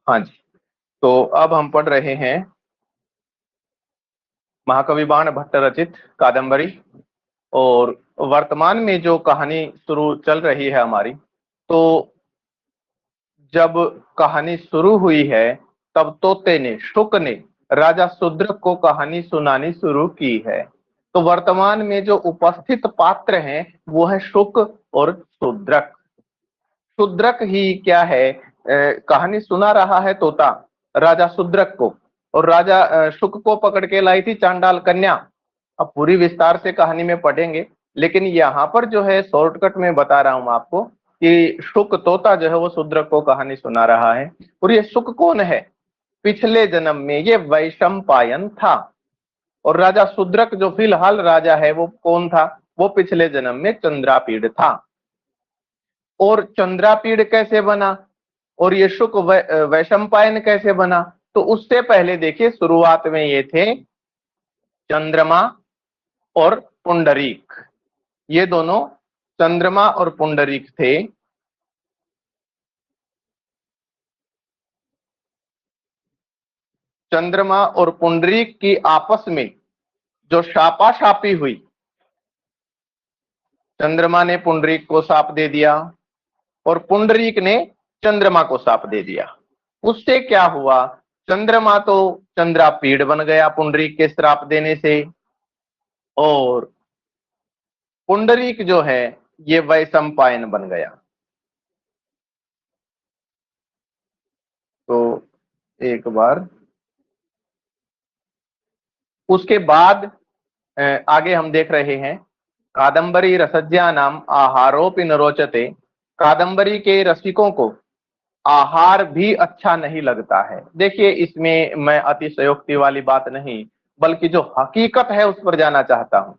हाँ जी। तो अब हम पढ़ रहे हैं महाकवि बाण भट्ट रचित कादंबरी। और वर्तमान में जो कहानी शुरू चल रही है हमारी, तो जब कहानी शुरू हुई है तब तोते ने, शुक ने राजा शूद्रक को कहानी सुनानी शुरू की है। तो वर्तमान में जो उपस्थित पात्र हैं वो है शुक और शूद्रक। शूद्रक ही क्या है, कहानी सुना रहा है तोता राजा शूद्रक को, और राजा शुक को पकड़ के लाई थी चांडाल कन्या। अब पूरी विस्तार से कहानी में पढ़ेंगे, लेकिन यहाँ पर जो है शॉर्टकट में बता रहा हूं आपको कि शुक तोता जो है वो शूद्रक को कहानी सुना रहा है। और ये शुक कौन है? पिछले जन्म में ये वैशंपायन था। और राजा शूद्रक जो फिलहाल राजा है वो कौन था? वो पिछले जन्म में चंद्रापीड़ था। और चंद्रापीड़ कैसे बना और ये शुक वैशंपायन कैसे बना? तो उससे पहले देखिए, शुरुआत में ये थे चंद्रमा और पुंडरीक। ये दोनों चंद्रमा और पुंडरीक थे। चंद्रमा और पुंडरीक की आपस में जो शापाशापी हुई, चंद्रमा ने पुंडरीक को शाप दे दिया और पुंडरीक ने चंद्रमा को शाप दे दिया। उससे क्या हुआ? चंद्रमा तो चंद्रापीड़ बन गया पुंडरीक के श्राप देने से, और पुंडरीक जो है ये वैशंपायन बन गया। तो एक बार उसके बाद आगे हम देख रहे हैं, कादंबरी रसज्ञा नाम आहारोपि न रोचते। कादंबरी के रसिकों को आहार भी अच्छा नहीं लगता है। देखिए, इसमें मैं अतिशयोक्ति वाली बात नहीं, बल्कि जो हकीकत है उस पर जाना चाहता हूं।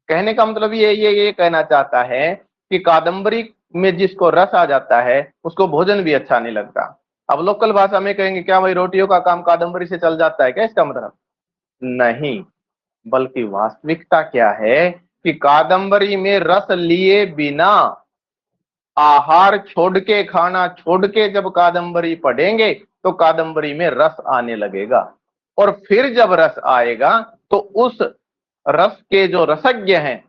कहने का मतलब ये कहना चाहता है कि कादंबरी में जिसको रस आ जाता है उसको भोजन भी अच्छा नहीं लगता। अब लोकल भाषा में कहेंगे क्या भाई रोटियों का काम कादंबरी से चल जाता है क्या? इसका मतलब नहीं, बल्कि वास्तविकता क्या है कि कादंबरी में रस लिए बिना, आहार छोड़ के, खाना छोड़ के जब कादंबरी पढ़ेंगे तो कादंबरी में रस आने लगेगा। और फिर जब रस आएगा तो उस रस के जो रसज्ञ हैं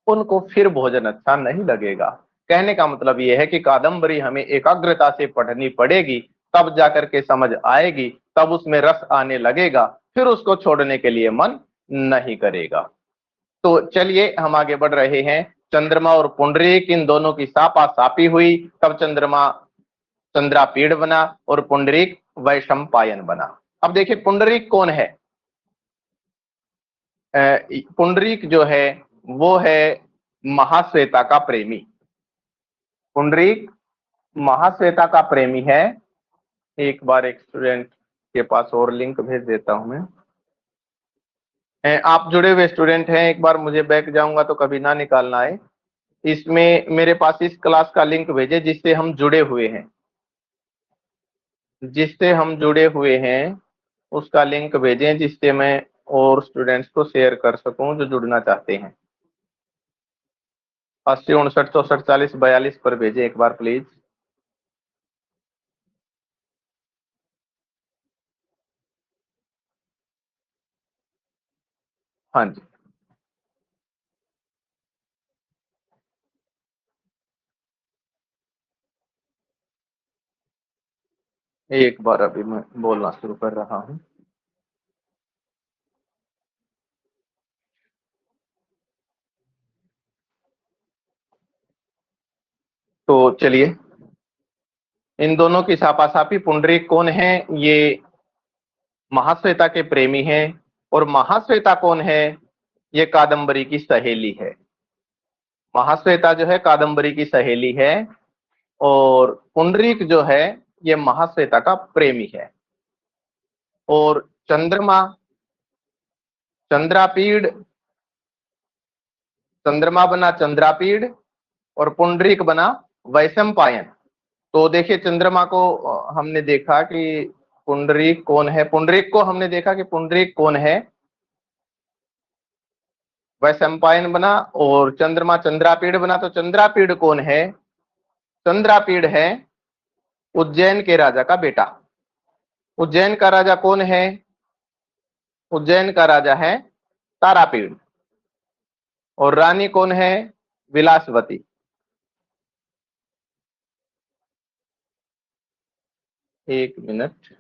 उनको फिर भोजन अच्छा नहीं लगेगा। कहने का मतलब यह है कि कादंबरी हमें एकाग्रता से पढ़नी पड़ेगी, तब जाकर के समझ आएगी, तब उसमें रस आने लगेगा, फिर उसको छोड़ने के लिए मन नहीं करेगा। तो चलिए हम आगे बढ़ रहे हैं। चंद्रमा और पुंडरीक इन दोनों की सापासापी हुई, तब चंद्रमा चंद्रापीड़ बना और पुंडरीक वैशंपायन बना। अब देखिए पुंडरीक कौन है? पुंडरीक जो है वो है महाश्वेता का प्रेमी। पुंडरीक महाश्वेता का प्रेमी है। एक बार एक स्टूडेंट के पास और लिंक भेज देता हूं मैं। आप जुड़े हुए स्टूडेंट हैं, एक बार मुझे बैक जाऊंगा तो कभी ना निकालना है। इसमें मेरे पास इस क्लास का लिंक भेजे जिससे हम जुड़े हुए हैं, जिससे हम जुड़े हुए हैं उसका लिंक भेजें, जिससे मैं और स्टूडेंट्स को शेयर कर सकूं जो जुड़ना चाहते हैं। 80 59 64 40 42 पर भेजें एक बार प्लीज। हाँ जी, एक बार अभी मैं बोलना शुरू कर रहा हूँ। तो चलिए, इन दोनों की सापासापी। पुंडरीक कौन है? ये महाश्वेता के प्रेमी हैं। और महाश्वेता कौन है? ये कादंबरी की सहेली है। महाश्वेता जो है कादंबरी की सहेली है, और पुंडरीक जो है ये महाश्वेता का प्रेमी है। और चंद्रमा चंद्रापीड़, चंद्रमा बना चंद्रापीड़ और पुंडरीक बना वैशंपायन। तो देखिए, चंद्रमा को हमने देखा कि पुंडरीक कौन है, पुंडरीक को हमने देखा कि पुंडरीक कौन है, वैशंपायन बना। और चंद्रमा चंद्रापीड़ बना, तो चंद्रापीड़ कौन है? चंद्रापीड़ है उज्जैन के राजा का बेटा। उज्जैन का राजा कौन है? उज्जैन का राजा है तारापीड़। और रानी कौन है? विलासवती। एक मिनट।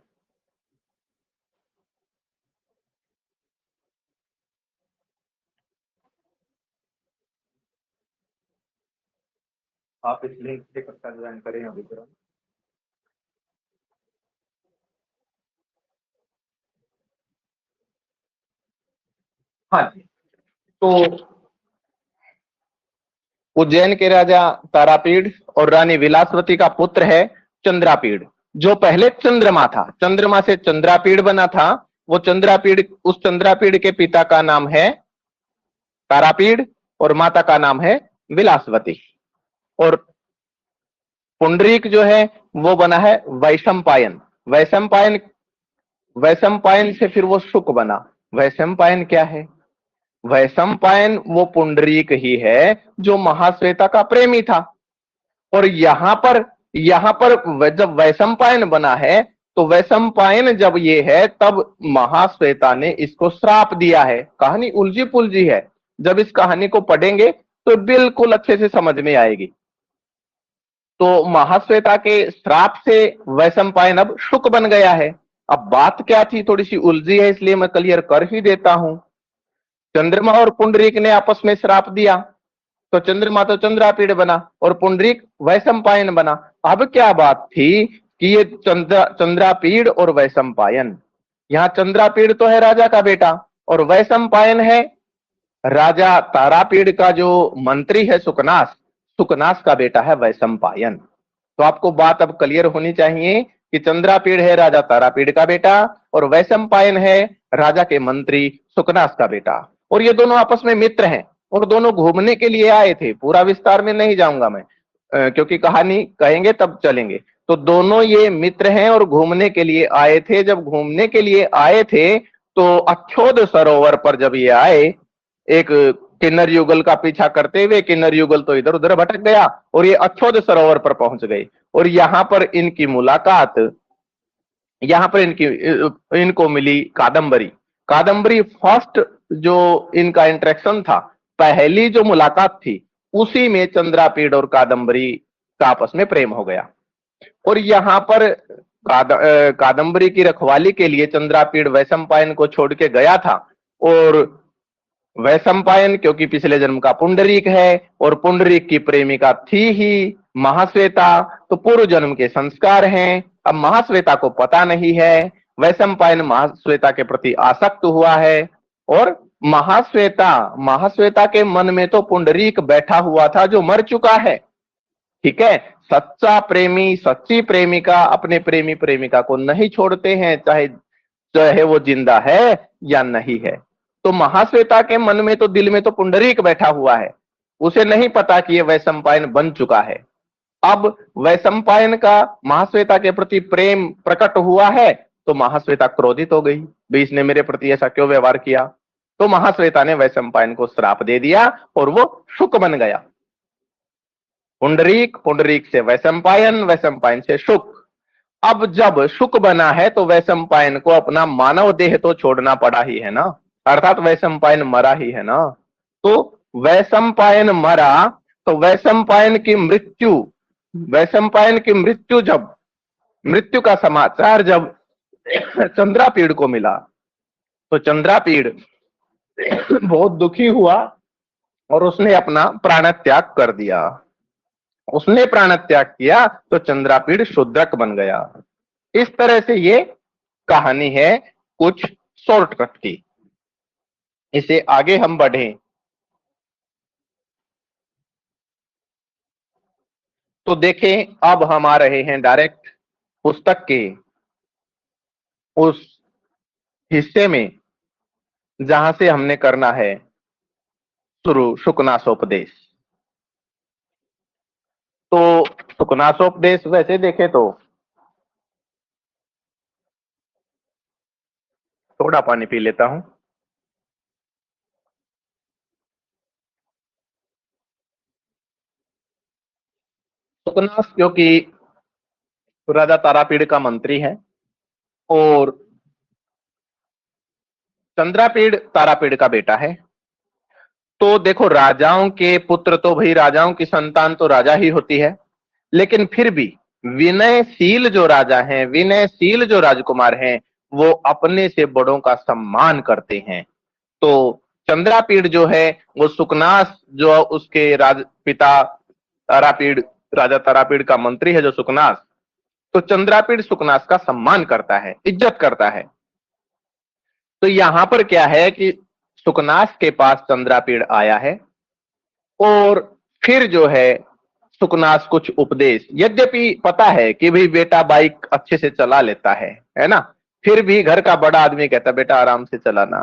आप इस लिंक से कक्षा ज्वाइन करें अभी तुरंत। हाँ जी। तो उज्जैन के राजा तारापीड़ और रानी विलासवती का पुत्र है चंद्रापीड़। जो पहले चंद्रमा था, चंद्रमा से चंद्रापीड़ बना था, वो चंद्रापीड़, उस चंद्रापीड़ के पिता का नाम है तारापीड़ और माता का नाम है विलासवती। और पुंडरीक जो है वो बना है वैशंपायन। वैशंपायन, वैशंपायन से फिर वो शुक बना। वैशंपायन क्या है? वैशंपायन वो पुंडरीक ही है जो महाश्वेता का प्रेमी था। और यहां पर जब वैशंपायन बना है, तो वैशंपायन जब ये है तब महाश्वेता ने इसको श्राप दिया है। कहानी उलझी पुलझी है, जब इस कहानी को पढ़ेंगे तो बिल्कुल अच्छे से समझ में आएगी। तो महाश्वेता के श्राप से वैशंपायन अब शुक बन गया है। अब बात क्या थी, थोड़ी सी उलझी है, इसलिए मैं क्लियर कर ही देता हूं। चंद्रमा और पुंडरीक ने आपस में श्राप दिया, तो चंद्रमा तो चंद्रापीड़ बना और पुंडरीक वैशंपायन बना। अब क्या बात थी कि ये चंद्रापीड़ और वैशंपायन, यहाँ चंद्रापीड़ तो है राजा का बेटा और वैशंपायन है राजा तारापीड़ का जो मंत्री है सुकनास। सुकनास का बेटा है वैशंपायन। तो आपको बात अब क्लियर होनी चाहिए कि चंद्रापीड़ है राजा तारापीड़ का बेटा और वैशंपायन है राजा के मंत्री सुकनास का बेटा। और ये दोनों आपस में मित्र हैं और दोनों घूमने के लिए आए थे। पूरा विस्तार में नहीं जाऊंगा मैं, क्योंकि कहानी कहेंगे तब चलेंगे। तो दोनों ये मित्र हैं और घूमने के लिए आए थे। जब घूमने के लिए आए थे तो अक्षोद सरोवर पर जब ये आए, एक किन्नर युगल का पीछा करते हुए, किन्नर युगल तो इधर उधर भटक गया और ये अक्षोद सरोवर पर पहुंच गए। और यहां पर इनकी मुलाकात, यहां पर इनको मिली कादंबरी। कादंबरी फर्स्ट जो इनका इंटरेक्शन था, पहली जो मुलाकात थी, उसी में चंद्रापीड़ और कादंबरी का आपस में प्रेम हो गया। और यहां पर कादंबरी की रखवाली के लिए चंद्रापीड़ वैशंपायन को छोड़ के गया था। और वैशंपायन क्योंकि पिछले जन्म का पुंडरीक है और पुंडरीक की प्रेमिका थी ही महाश्वेता, तो पूर्व जन्म के संस्कार हैं। अब महाश्वेता को पता नहीं है, वैशंपायन महाश्वेता के प्रति आसक्त हुआ है। और महाश्वेता महाश्वेता के मन में तो पुंडरीक बैठा हुआ था जो मर चुका है। ठीक है, सच्चा प्रेमी, सच्ची प्रेमिका अपने प्रेमी प्रेमिका को नहीं छोड़ते हैं, चाहे चाहे वो जिंदा है या नहीं है। तो महाश्वेता के मन में तो, दिल में तो पुंडरीक बैठा हुआ है, उसे नहीं पता कि ये वैशंपायन बन चुका है। अब वैशंपायन का महाश्वेता के प्रति प्रेम प्रकट हुआ है, तो महाश्वेता क्रोधित हो गई, भी इसने मेरे प्रति ऐसा क्यों व्यवहार किया। तो महाश्वेता ने वैशंपायन को श्राप दे दिया और वो शुक बन गया। पुंडरीक, पुंडरीक से वैशंपायन, वैशंपायन से शुक। अब जब शुक बना है तो वैशंपायन को अपना मानव देह तो छोड़ना पड़ा ही है ना, अर्थात वैशंपायन मरा ही है ना। तो वैशंपायन मरा, तो वैशंपायन की मृत्यु जब, मृत्यु का समाचार जब चंद्रापीड़ को मिला, तो चंद्रापीड़ बहुत दुखी हुआ और उसने अपना प्राण त्याग कर दिया। उसने प्राण त्याग किया तो चंद्रापीड़ शूद्रक बन गया। इस तरह से ये कहानी है कुछ शॉर्टकट की। इसे आगे हम बढ़े तो देखें, अब हम आ रहे हैं डायरेक्ट पुस्तक के उस हिस्से में जहां से हमने करना है शुरू, शुकनासोपदेश। तो शुकनासोपदेश वैसे देखे तो, थोड़ा पानी पी लेता हूं। शुकनास क्योंकि राजा तारापीड़ का मंत्री है और चंद्रापीड़ तारापीड़ का बेटा है। तो देखो, राजाओं के पुत्र तो भाई, राजाओं की संतान तो राजा ही होती है, लेकिन फिर भी विनयशील जो राजा हैं, विनयशील जो राजकुमार हैं, वो अपने से बड़ों का सम्मान करते हैं। तो चंद्रापीड़ जो है वो सुकनास, जो उसके राज पिता तारापीड़, राजा तारापीड़ का मंत्री है जो सुकनास, तो चंद्रापीड़ सुकनास का सम्मान करता है, इज्जत करता है। तो यहां पर क्या है कि सुकनास के पास चंद्रापीड़ आया है और फिर जो है सुकनास कुछ उपदेश, यद्यपि पता है कि भाई बेटा बाइक अच्छे से चला लेता है ना, फिर भी घर का बड़ा आदमी कहता बेटा आराम से चलाना,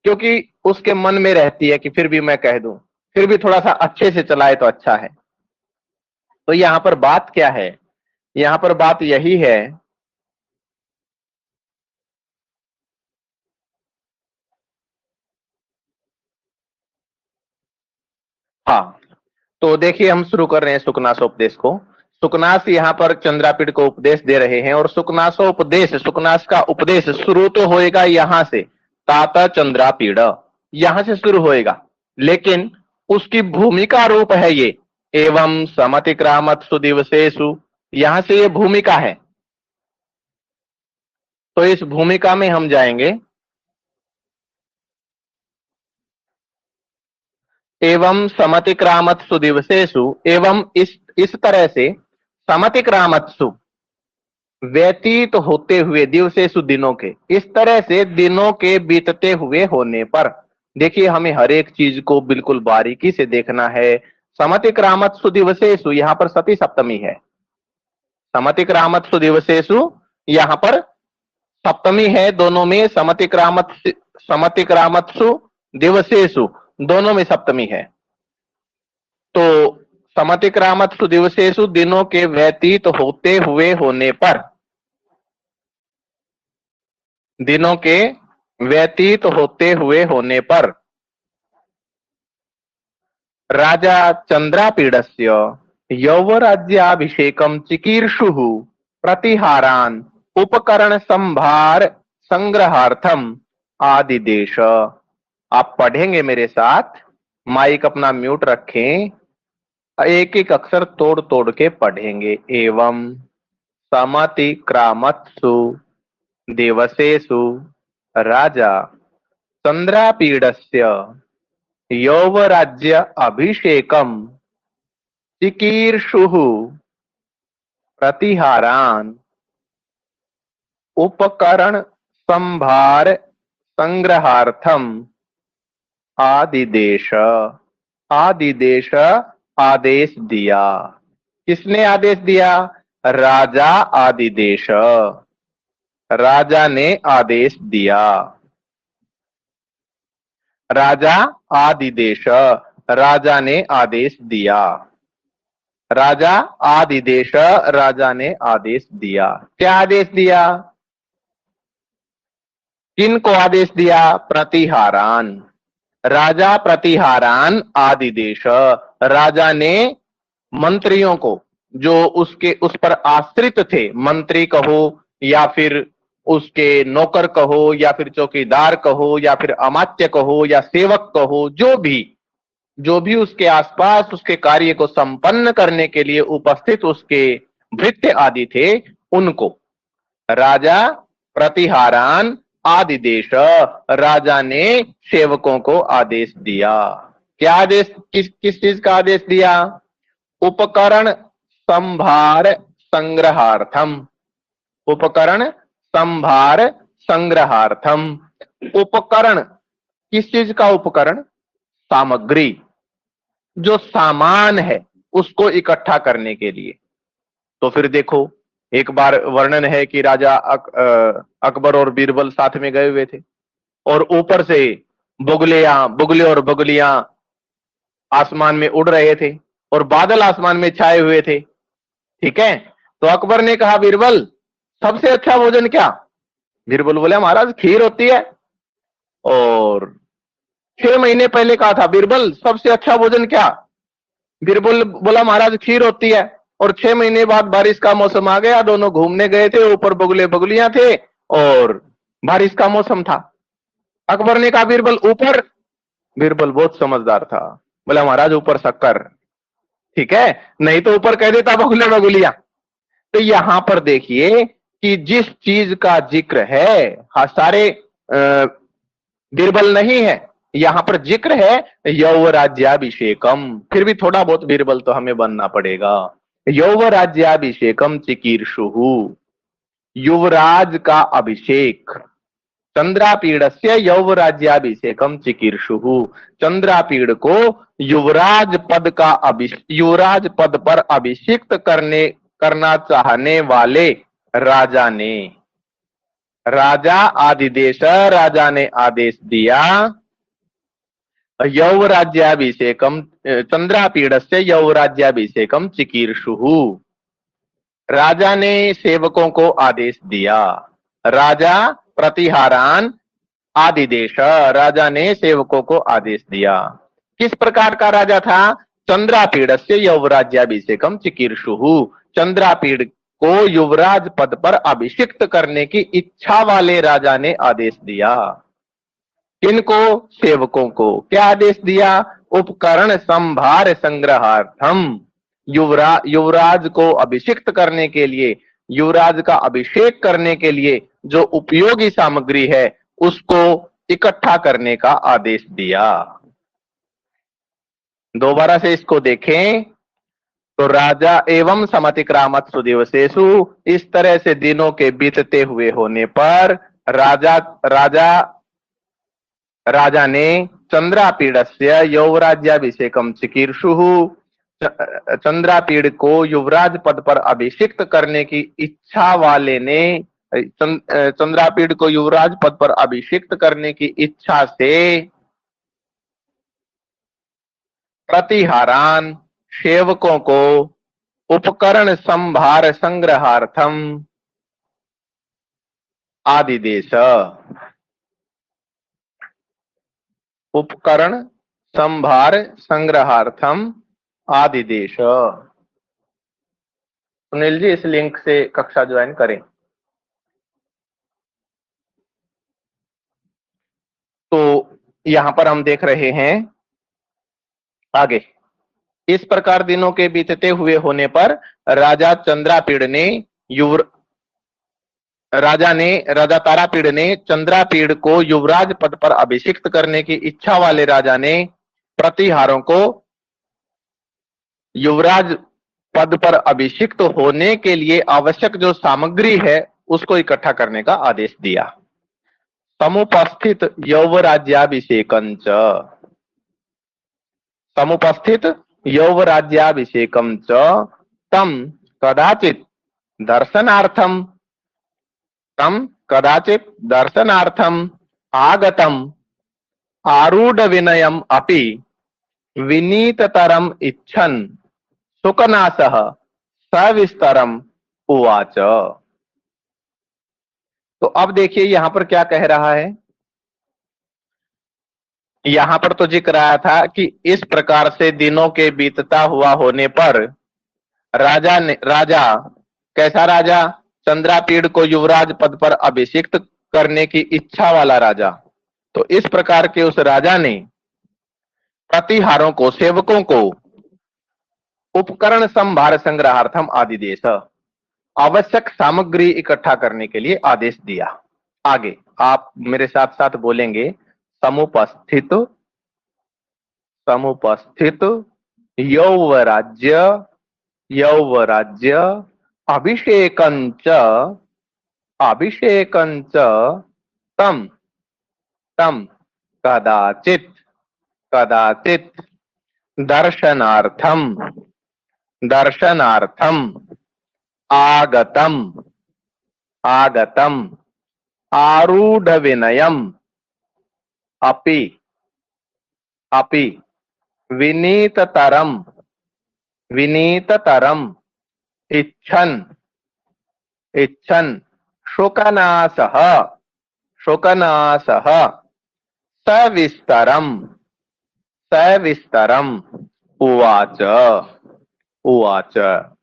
क्योंकि उसके मन में रहती है कि फिर भी मैं कह दूं, फिर भी थोड़ा सा अच्छे से चलाए तो अच्छा है। तो यहां पर बात क्या है, यहां पर बात यही है, हाँ। तो देखिए, हम शुरू कर रहे हैं सुकनासोपदेश को। सुकनास यहाँ पर चंद्रापीड़ को उपदेश दे रहे हैं, और सुकनासोपदेश, सुकनास का उपदेश शुरू तो होएगा यहां से, ताता चंद्रापीड़, यहां से शुरू होएगा, लेकिन उसकी भूमिका रूप है ये एवं समतिक्रामत्सु दिवसेषु, यहां से ये भूमिका है। तो इस भूमिका में हम जाएंगे, एवं समतिक्रामत्सु दिवसेषु, एवं इस तरह से, समतिक्रामत्सु व्यतीत होते हुए, दिवसेषु दिनों के, इस तरह से दिनों के बीतते हुए होने पर। देखिए, हमें हर एक चीज को बिल्कुल बारीकी से देखना है। समतिक्रामत्सु दिवसेषु, यहाँ पर सती सप्तमी है। समतिक्रामत्सु दिवसेषु, यहाँ पर सप्तमी है, दोनों में समतिक्रामत्सु दिवसेषु, दोनों में सप्तमी है। तो समतिक्रामत्सु दिवसेषु, दिनों के व्यतीत होते हुए होने पर, दिनों के व्यतीत होते हुए होने पर, राजा चंद्रापीडस्य यौवराज्याभिषेकम चिकीर्षुः प्रतिहारान उपकरण संभार संग्रहार्थम आदिदेश। आप पढ़ेंगे मेरे साथ, माइक अपना म्यूट रखें, एक एक अक्षर तोड़ तोड़ के पढ़ेंगे। एवं समतिक्रामत्सु दिवसेषु राजा चंद्रापीडस्य यौवराज्य अभिषेकम चिकीर्षुः प्रतिहारान उपकरण संभार संग्रहार्थम आदिदेश। आदिदेश, आदेश दिया। किसने आदेश दिया? राजा आदिदेश, राजा ने आदेश दिया। राजा आदिदेश, राजा ने आदेश दिया। राजा आदिदेश, राजा ने आदेश दिया। क्या आदेश दिया? किन को आदेश दिया? प्रतिहारान। राजा प्रतिहारान आदिदेश, राजा ने मंत्रियों को, जो उसके उस पर आश्रित थे, मंत्री कहो या फिर उसके नौकर कहो या फिर चौकीदार कहो या फिर अमात्य कहो या सेवक कहो, जो भी उसके आसपास उसके कार्य को संपन्न करने के लिए उपस्थित उसके भृत्य आदि थे, उनको राजा प्रतिहारान आदिदेश, राजा ने सेवकों को आदेश दिया। क्या आदेश? किस चीज का आदेश दिया? उपकरण संभार संग्रहार्थम। उपकरण संभार संग्रहार्थम। उपकरण, किस चीज का उपकरण? सामग्री, जो सामान है उसको इकट्ठा करने के लिए। तो फिर देखो, एक बार वर्णन है कि राजा अकबर और बीरबल साथ में गए हुए थे, और ऊपर से बुगले और बगुलियां आसमान में उड़ रहे थे और बादल आसमान में छाए हुए थे। ठीक है, तो अकबर ने कहा, बीरबल सबसे अच्छा भोजन क्या? बीरबल बोले, महाराज खीर होती है। और 6 महीने पहले कहा था, बीरबल सबसे अच्छा भोजन क्या? बीरबल बोला, महाराज खीर होती है। और 6 महीने बाद बारिश का मौसम आ गया। दोनों घूमने गए थे, ऊपर बगुले बगुलियां थे और बारिश का मौसम था। अकबर ने कहा बीरबल ऊपर। बीरबल बहुत समझदार था, बोला महाराज ऊपर शक्कर, ठीक है, नहीं तो ऊपर कह देता बगुले बगुलियां। तो यहां पर देखिए कि जिस चीज का जिक्र है, हाँ सारे बीरबल नहीं है, यहां पर जिक्र है यौवराज्याभिषेकम। फिर भी थोड़ा बहुत बीरबल तो हमें बनना पड़ेगा। यौवराज्याभिषेकम चिकीर्षुहु, युवराज का अभिषेक। चंद्रापीडस्य यौवराज्याभिषेकम चिकीर्षुहु, चंद्रापीड़ को युवराज पद पर अभिषिक्त करना चाहने वाले राजा ने, राजा आदिदेश, राजा ने आदेश दिया यौवराज्याभिषेकम, चंद्रापीडस्य यौवराज्याभिषेकम चिकीर्षुहु, राजा ने सेवकों को आदेश दिया। राजा प्रतिहारान आदिदेश, राजा ने सेवकों को आदेश दिया। किस प्रकार का राजा था? चंद्रापीडस्य यौवराज्याभिषेकम चिकीर्षुहु, चंद्रापीड़ को युवराज पद पर अभिषिक्त करने की इच्छा वाले राजा ने आदेश दिया। किनको? सेवकों को। क्या आदेश दिया? उपकरण संभार संग्रहार्थम, युवराज को अभिषिक्त करने के लिए, युवराज का अभिषेक करने के लिए जो उपयोगी सामग्री है उसको इकट्ठा करने का आदेश दिया। दोबारा से इसको देखें तो राजा एवं समतिक्रामत सुदिवसेषु, इस तरह से दिनों के बीतते हुए होने पर राजा ने चंद्रापीडस्य यौवराज्याभिषेकम चिकीर्षुहु, चंद्रापीड़ को युवराज पद पर अभिषिक्त करने की इच्छा वाले ने, चंद्रापीड़ को युवराज पद पर अभिषिक्त करने की इच्छा से प्रतिहारान, सेवकों को उपकरण संभार संग्रहार्थम आदिदेश, उपकरण संभार संग्रहार्थम आदिदेश। सुनील जी इस लिंक से कक्षा ज्वाइन करें। तो यहां पर हम देख रहे हैं आगे, इस प्रकार दिनों के बीतते हुए होने पर राजा चंद्रापीड़ ने राजा तारापीड़ ने चंद्रापीड़ को युवराज पद पर अभिषिक्त करने की इच्छा वाले राजा ने प्रतिहारों को युवराज पद पर अभिषिक्त होने के लिए आवश्यक जो सामग्री है उसको इकट्ठा करने का आदेश दिया। समुपस्थित यौवराज्याभिषेकंच, समुपस्थित यौवराज्याभिषेकं च तम कदाचित दर्शनार्थम आगतम आरूढ़ विनयम अपि विनीततरम इच्छन सुकनासः सविस्तरम उवाच। तो अब देखिए यहां पर क्या कह रहा है। यहां पर तो जिक्र आया था कि इस प्रकार से दिनों के बीतता हुआ होने पर राजा कैसा राजा? चंद्रापीड़ को युवराज पद पर अभिषिक्त करने की इच्छा वाला राजा। तो इस प्रकार के उस राजा ने प्रतिहारों को, सेवकों को उपकरण संभार संग्रहार्थम आदिदेश, आवश्यक सामग्री इकट्ठा करने के लिए आदेश दिया। आगे आप मेरे साथ साथ बोलेंगे, समुपस्थित यौवराज्य अभिषेकंच तम कदाचित दर्शनार्थम आगतम आरूढ़ विनयम अपि विनीततरम इच्छन शोकनासः सविस्तरम उवाच।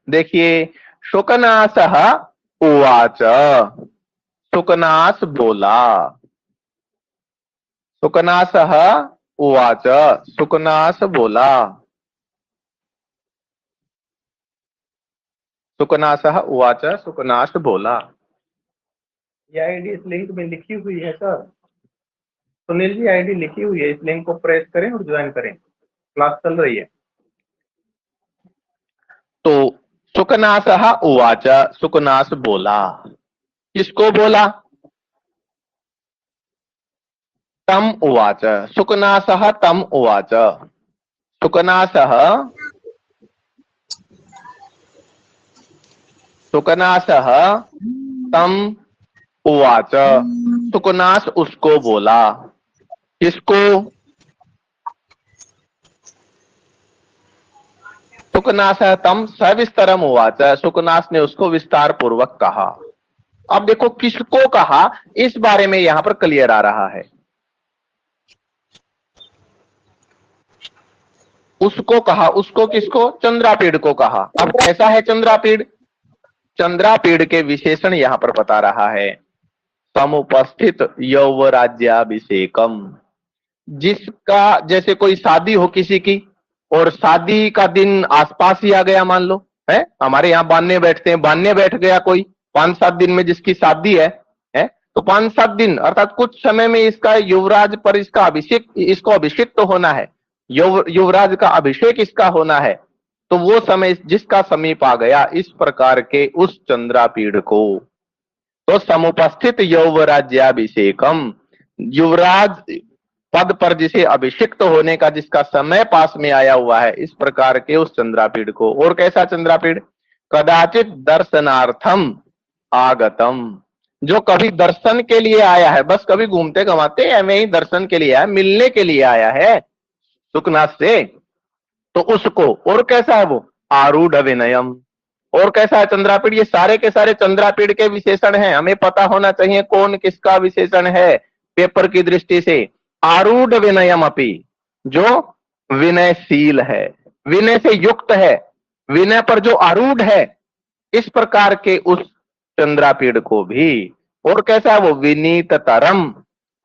देखिए, शुकनासः उवाच, शुकनास बोला, शुकनासः उवाच, शुकनास बोला, शुकनासः उवाच, शुकनास बोला। ये आईडी इस लिंक में लिखी हुई है सर, सुनील जी आईडी लिखी हुई है, इस लिंक को प्रेस करें और ज्वाइन करें, क्लास चल रही है। तो शुकनासः उवाच, शुकनास बोला, किसको बोला? तम उवाच, शुकनासः तम उवाच, शुकनासः तम उवाच, शुकनास उसको बोला, किसको? शुकनासः तम सविस्तरम उवाच, शुकनास ने उसको विस्तार पूर्वक कहा। अब देखो किसको कहा, इस बारे में यहां पर क्लियर आ रहा है। उसको कहा, उसको किसको? चंद्रापीड़ को कहा। अब कैसा है चंद्रापीड़? चंद्रापीड़ के विशेषण यहां पर बता रहा है। समुपस्थित यौवराज्याभिषेकम, जिसका, जैसे कोई शादी हो किसी की और शादी का दिन आसपास ही आ गया, मान लो है, हमारे यहाँ बांधने बैठते हैं, बांधने बैठ गया कोई 5-7 दिन में जिसकी शादी है, तो 5-7 दिन अर्थात कुछ समय में इसका युवराज पर इसका अभिषेक, इसको अभिषेक तो होना है, युवराज का अभिषेक इसका होना है, तो वो समय जिसका समीप आ गया, इस प्रकार के उस चंद्रापीड़ को, तो समुपस्थित यौवराज्याभिषेकम, युवराज पद पर जिसे अभिषिक्त होने का जिसका समय पास में आया हुआ है, इस प्रकार के उस चंद्रापीड़ को। और कैसा चंद्रापीड़? कदाचित दर्शनार्थम आगतम, जो कभी दर्शन के लिए आया है, बस कभी घूमते घमाते ऐਵੇਂ ही दर्शन के लिए आया, मिलने के लिए आया है शुकनास से, तो उसको। और कैसा है वो? आरूढ़ विनयम। और कैसा है चंद्रापीड़? ये सारे के सारे चंद्रापीड़ के विशेषण हैं, हमें पता होना चाहिए कौन किसका विशेषण है पेपर की दृष्टि से। आरूढ़ विनयम अपि, जो विनयशील है, विनय से युक्त है, विनय पर जो आरूढ़ है, इस प्रकार के उस चंद्रापीड़ को भी। और कैसा है वो? विनीत तरम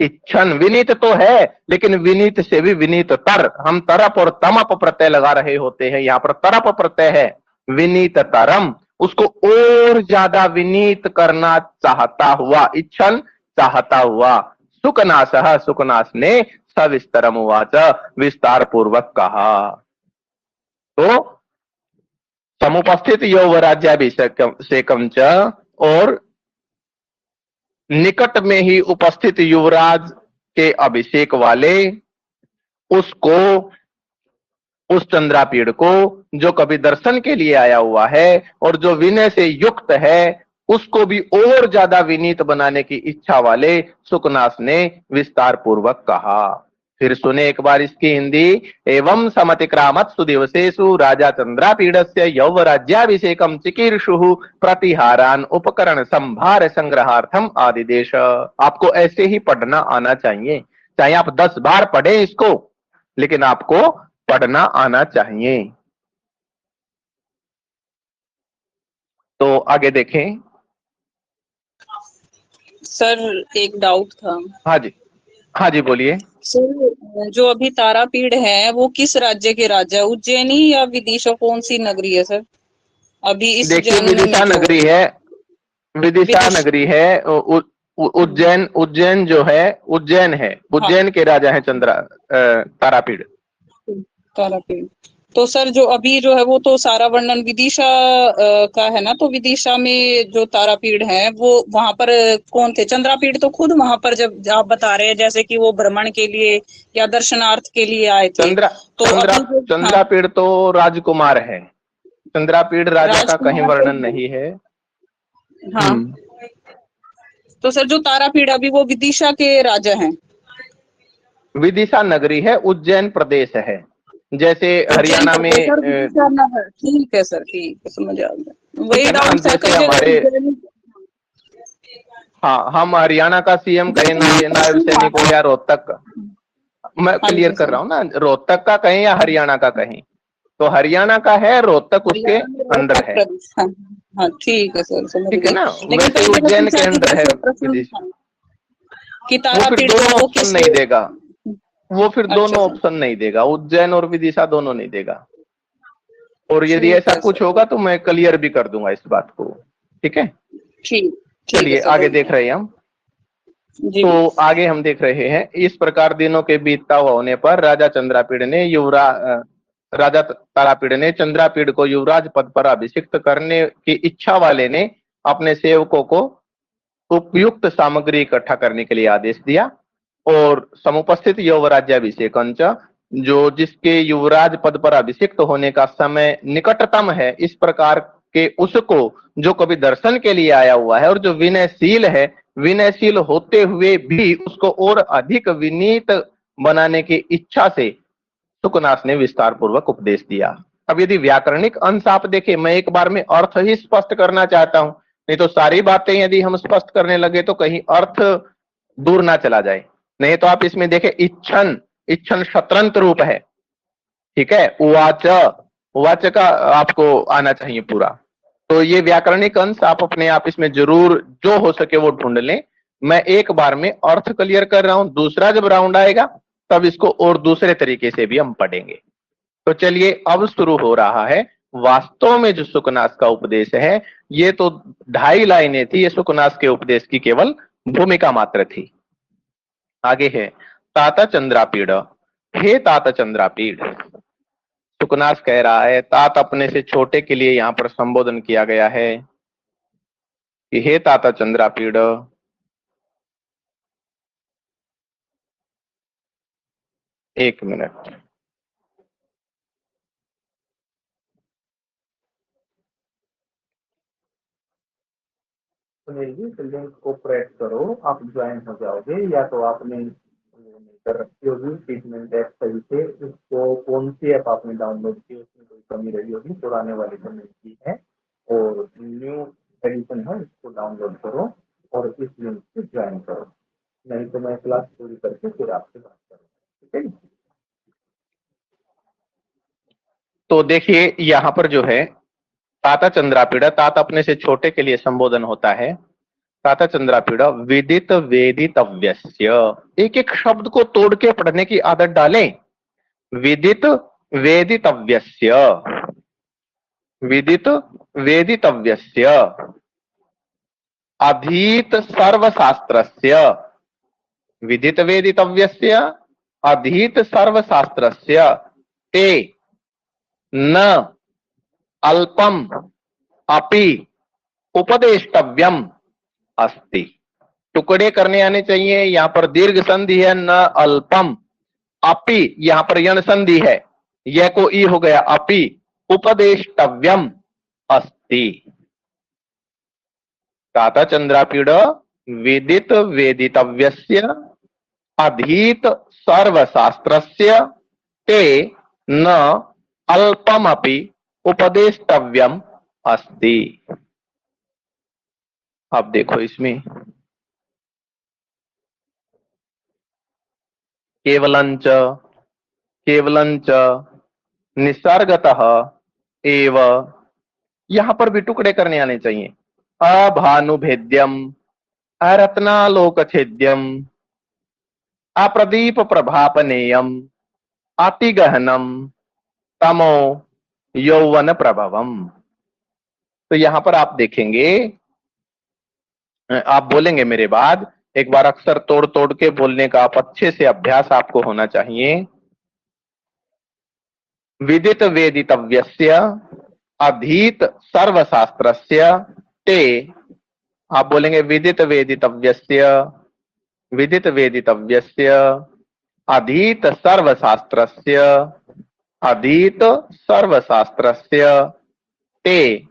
इच्छन, विनीत तो है लेकिन विनीत से भी विनीत तर, हम तरप और तमप प्रत्यय लगा रहे होते हैं, यहां पर तरप प्रत्यय है, विनीत तरम, उसको और ज्यादा विनीत करना चाहता हुआ, इच्छन चाहता हुआ। शुकनासः, शुकनास ने सविस्तरम उवाच, विस्तार पूर्वक कहा। तो समुपस्थित यौवराज्याभिषेकम च, और निकट में ही उपस्थित युवराज के अभिषेक वाले उसको, उस चंद्रापीड़ को, जो कभी दर्शन के लिए आया हुआ है और जो विनय से युक्त है, उसको भी और ज्यादा विनीत बनाने की इच्छा वाले शुकनास ने विस्तार पूर्वक कहा। फिर सुने एक बार इसकी हिंदी। एवं समतिक्रामत सुदिवसेषु राजा चंद्रापीडस्य यौवराज्याभिषेकम चिकीर्षुः प्रतिहारान उपकरण संभार संग्रहार्थम आदिदेश। आपको ऐसे ही पढ़ना आना चाहिए, चाहे आप 10 बार पढ़े इसको, लेकिन आपको पढ़ना आना चाहिए। तो आगे देखें। सर एक डाउट था। हाँ जी, हाँ जी बोलिए। सर जो अभी तारापीठ है वो किस राज्य के राजा, उज्जैनी या विदिशा, कौन सी नगरी है सर? अभी इस देखिए जन्म विदिशा में नगरी है, विदिशा नगरी है, उज्जैन, उज्जैन जो है उज्जैन है, उज्जैन के राजा है तारापीठ। तारापीठ। तो सर जो अभी जो है वो तो सारा वर्णन विदिशा का है ना, तो विदिशा में जो तारापीठ है वो वहां पर कौन थे? चंद्रापीठ तो खुद वहां पर, जब आप बता रहे हैं जैसे कि वो भ्रमण के लिए या दर्शनार्थ के लिए आए थे, तो चंद्रापीठ तो राजकुमार है, चंद्रापीठ राजा का कहीं वर्णन नहीं है। हाँ, तो सर जो तारापीठ अभी वो विदिशा के राजा हैं? विदिशा नगरी है, उज्जैन प्रदेश है, जैसे हरियाणा में। ठीक है सर, ठीक है, समझ आ गया। वही डाउट था जैसे हमारे, हाँ, हम हरियाणा का सीएम कहें नायब सैनिक हो या रोहतक का, मैं क्लियर कर रहा हूँ ना, रोहतक का कहें या हरियाणा का कहें, तो हरियाणा का है, रोहतक उसके हरियाणा में अंदर रोहतक है। प्रदेश, हाँ हाँ ठीक है सर, समझ ठीक है गई। ना, लेकिन वैसे कई जगह उज्जैन के पूछा कि अंदर है जैसे प्रश्न, विदिशा। हाँ, कि वो फिर तारापीठ जो दोनों है वो ऑप्शन किस, नहीं देगा, वो फिर अच्छा दोनों सर, ऑप्शन नहीं देगा, उज्जैन और विदिशा दोनों नहीं देगा। और यदि ठीक ऐसा है कुछ सर, होगा तो मैं क्लियर भी कर दूंगा इस बात को। ठीक है, ठीक ठीक है चलिए सर, आगे देख बोलिए। रहे हैं हम। जी तो आगे हम देख रहे हैं, इस प्रकार दिनों के बीतता हुआ होने पर राजा तारापीड़ ने चंद्रापीड़ को युवराज पद पर अभिषिक्त करने की इच्छा वाले ने अपने सेवकों को उपयुक्त सामग्री इकट्ठा करने के लिए आदेश दिया। और समुपस्थित युवराज्याभिषेक अंच, जो जिसके युवराज पद पर अभिषिक्त होने का समय निकटतम है, इस प्रकार के उसको, जो कभी दर्शन के लिए आया हुआ है और जो विनयशील है, विनयशील होते हुए भी उसको और अधिक विनीत बनाने की इच्छा से सुकनाथ ने विस्तार पूर्वक उपदेश दिया। अब यदि व्याकरणिक अंश आप देखें, मैं एक बार में अर्थ ही स्पष्ट करना चाहता हूं, नहीं तो सारी बातें यदि हम स्पष्ट करने लगे तो कहीं अर्थ दूर ना चला जाए। नहीं तो आप इसमें देखें, इच्छन, इच्छन शत्रंत रूप है। ठीक है, उवाच, उवाच का आपको आना चाहिए पूरा। तो ये व्याकरणिक अंश आप अपने आप इसमें जरूर जो हो सके वो ढूंढ लें। मैं एक बार में अर्थ क्लियर कर रहा हूं, दूसरा जब राउंड आएगा तब इसको और दूसरे तरीके से भी हम पढ़ेंगे। तो चलिए अब शुरू हो रहा है। वास्तव में जो सुकनाथ का उपदेश है, ये तो 2.5 लाइनें थी, ये सुकनाथ के उपदेश की केवल भूमिका मात्र थी। आगे है, ताता चंद्रापीड़, हे ताता चंद्रापीड़। सुकनाथ कह रहा है, तात अपने से छोटे के लिए यहां पर संबोधन किया गया है कि हे ताता चंद्रापीड़। एक मिनट, सुनील जी, लिंक को प्रेस करो, आप ज्वाइन हो जाओगे। या तो आपने वो नहीं कर रखी होगी ट्रीटमेंट ऐप सही से, उसको कौन सी ऐप आपने डाउनलोड की उसमें कोई कमी रही होगी, पुराने वाले को नहीं की है। और न्यू एडिशन है, इसको डाउनलोड करो और इस लिंक से ज्वाइन करो। नहीं तो मैं क्लास पूरी करके फिर आपसे बात करूँगा। ठीक है, तो देखिए यहाँ पर जो है, ताता चंद्रापीड़, तात अपने से छोटे के लिए संबोधन होता है। ताता चंद्रापीड़, विदित वेदितव्यस्य, एक एक शब्द को तोड़ के पढ़ने की आदत डालें। विदित वेदितव्यस्य, विदित वेदितव्यस्य, अधीत सर्वशास्त्रस्य, विदित वेदितव्यस्य, अधीत सर्वशास्त्रस्य, ते न अल्पम अपि उपदेष्टव्यम अस्ति। टुकड़े करने आने चाहिए, यहां पर दीर्घ संधि है, न अल्पम, अपि यहां पर यण संधि है, यह को ई हो गया, अपि उपदेष्टव्यम अस्ति। ताता चंद्रापीड़, विदित वेदितव्यस्य, अधीत सर्वशास्त्रस्य, ते न अल्पमपि उपदेष्टव्यम अस्ति। अब देखो इसमें, केवलंच, केवलंच, निसर्गतः एव, यहां पर भी टुकड़े करने आने चाहिए। अभानुभेद्यम, अरत्नालोकछेद्यम, अप्रदीप प्रभापनेयम, अतिगहनम, तमो यौवन प्रभवम। तो यहां पर आप देखेंगे, आप बोलेंगे मेरे बाद, एक बार अक्षर तोड़ तोड़ के बोलने का आप अच्छे से अभ्यास आपको होना चाहिए। विदित वेदितव्यस्य, अधीत सर्वशास्त्रस्य, ते, आप बोलेंगे विदित वेदितव्यस्य, विदित वेदितव्यस्य, अधीत सर्वशास्त्रस्य, अधीत सर्वशास्त्रस्य, ते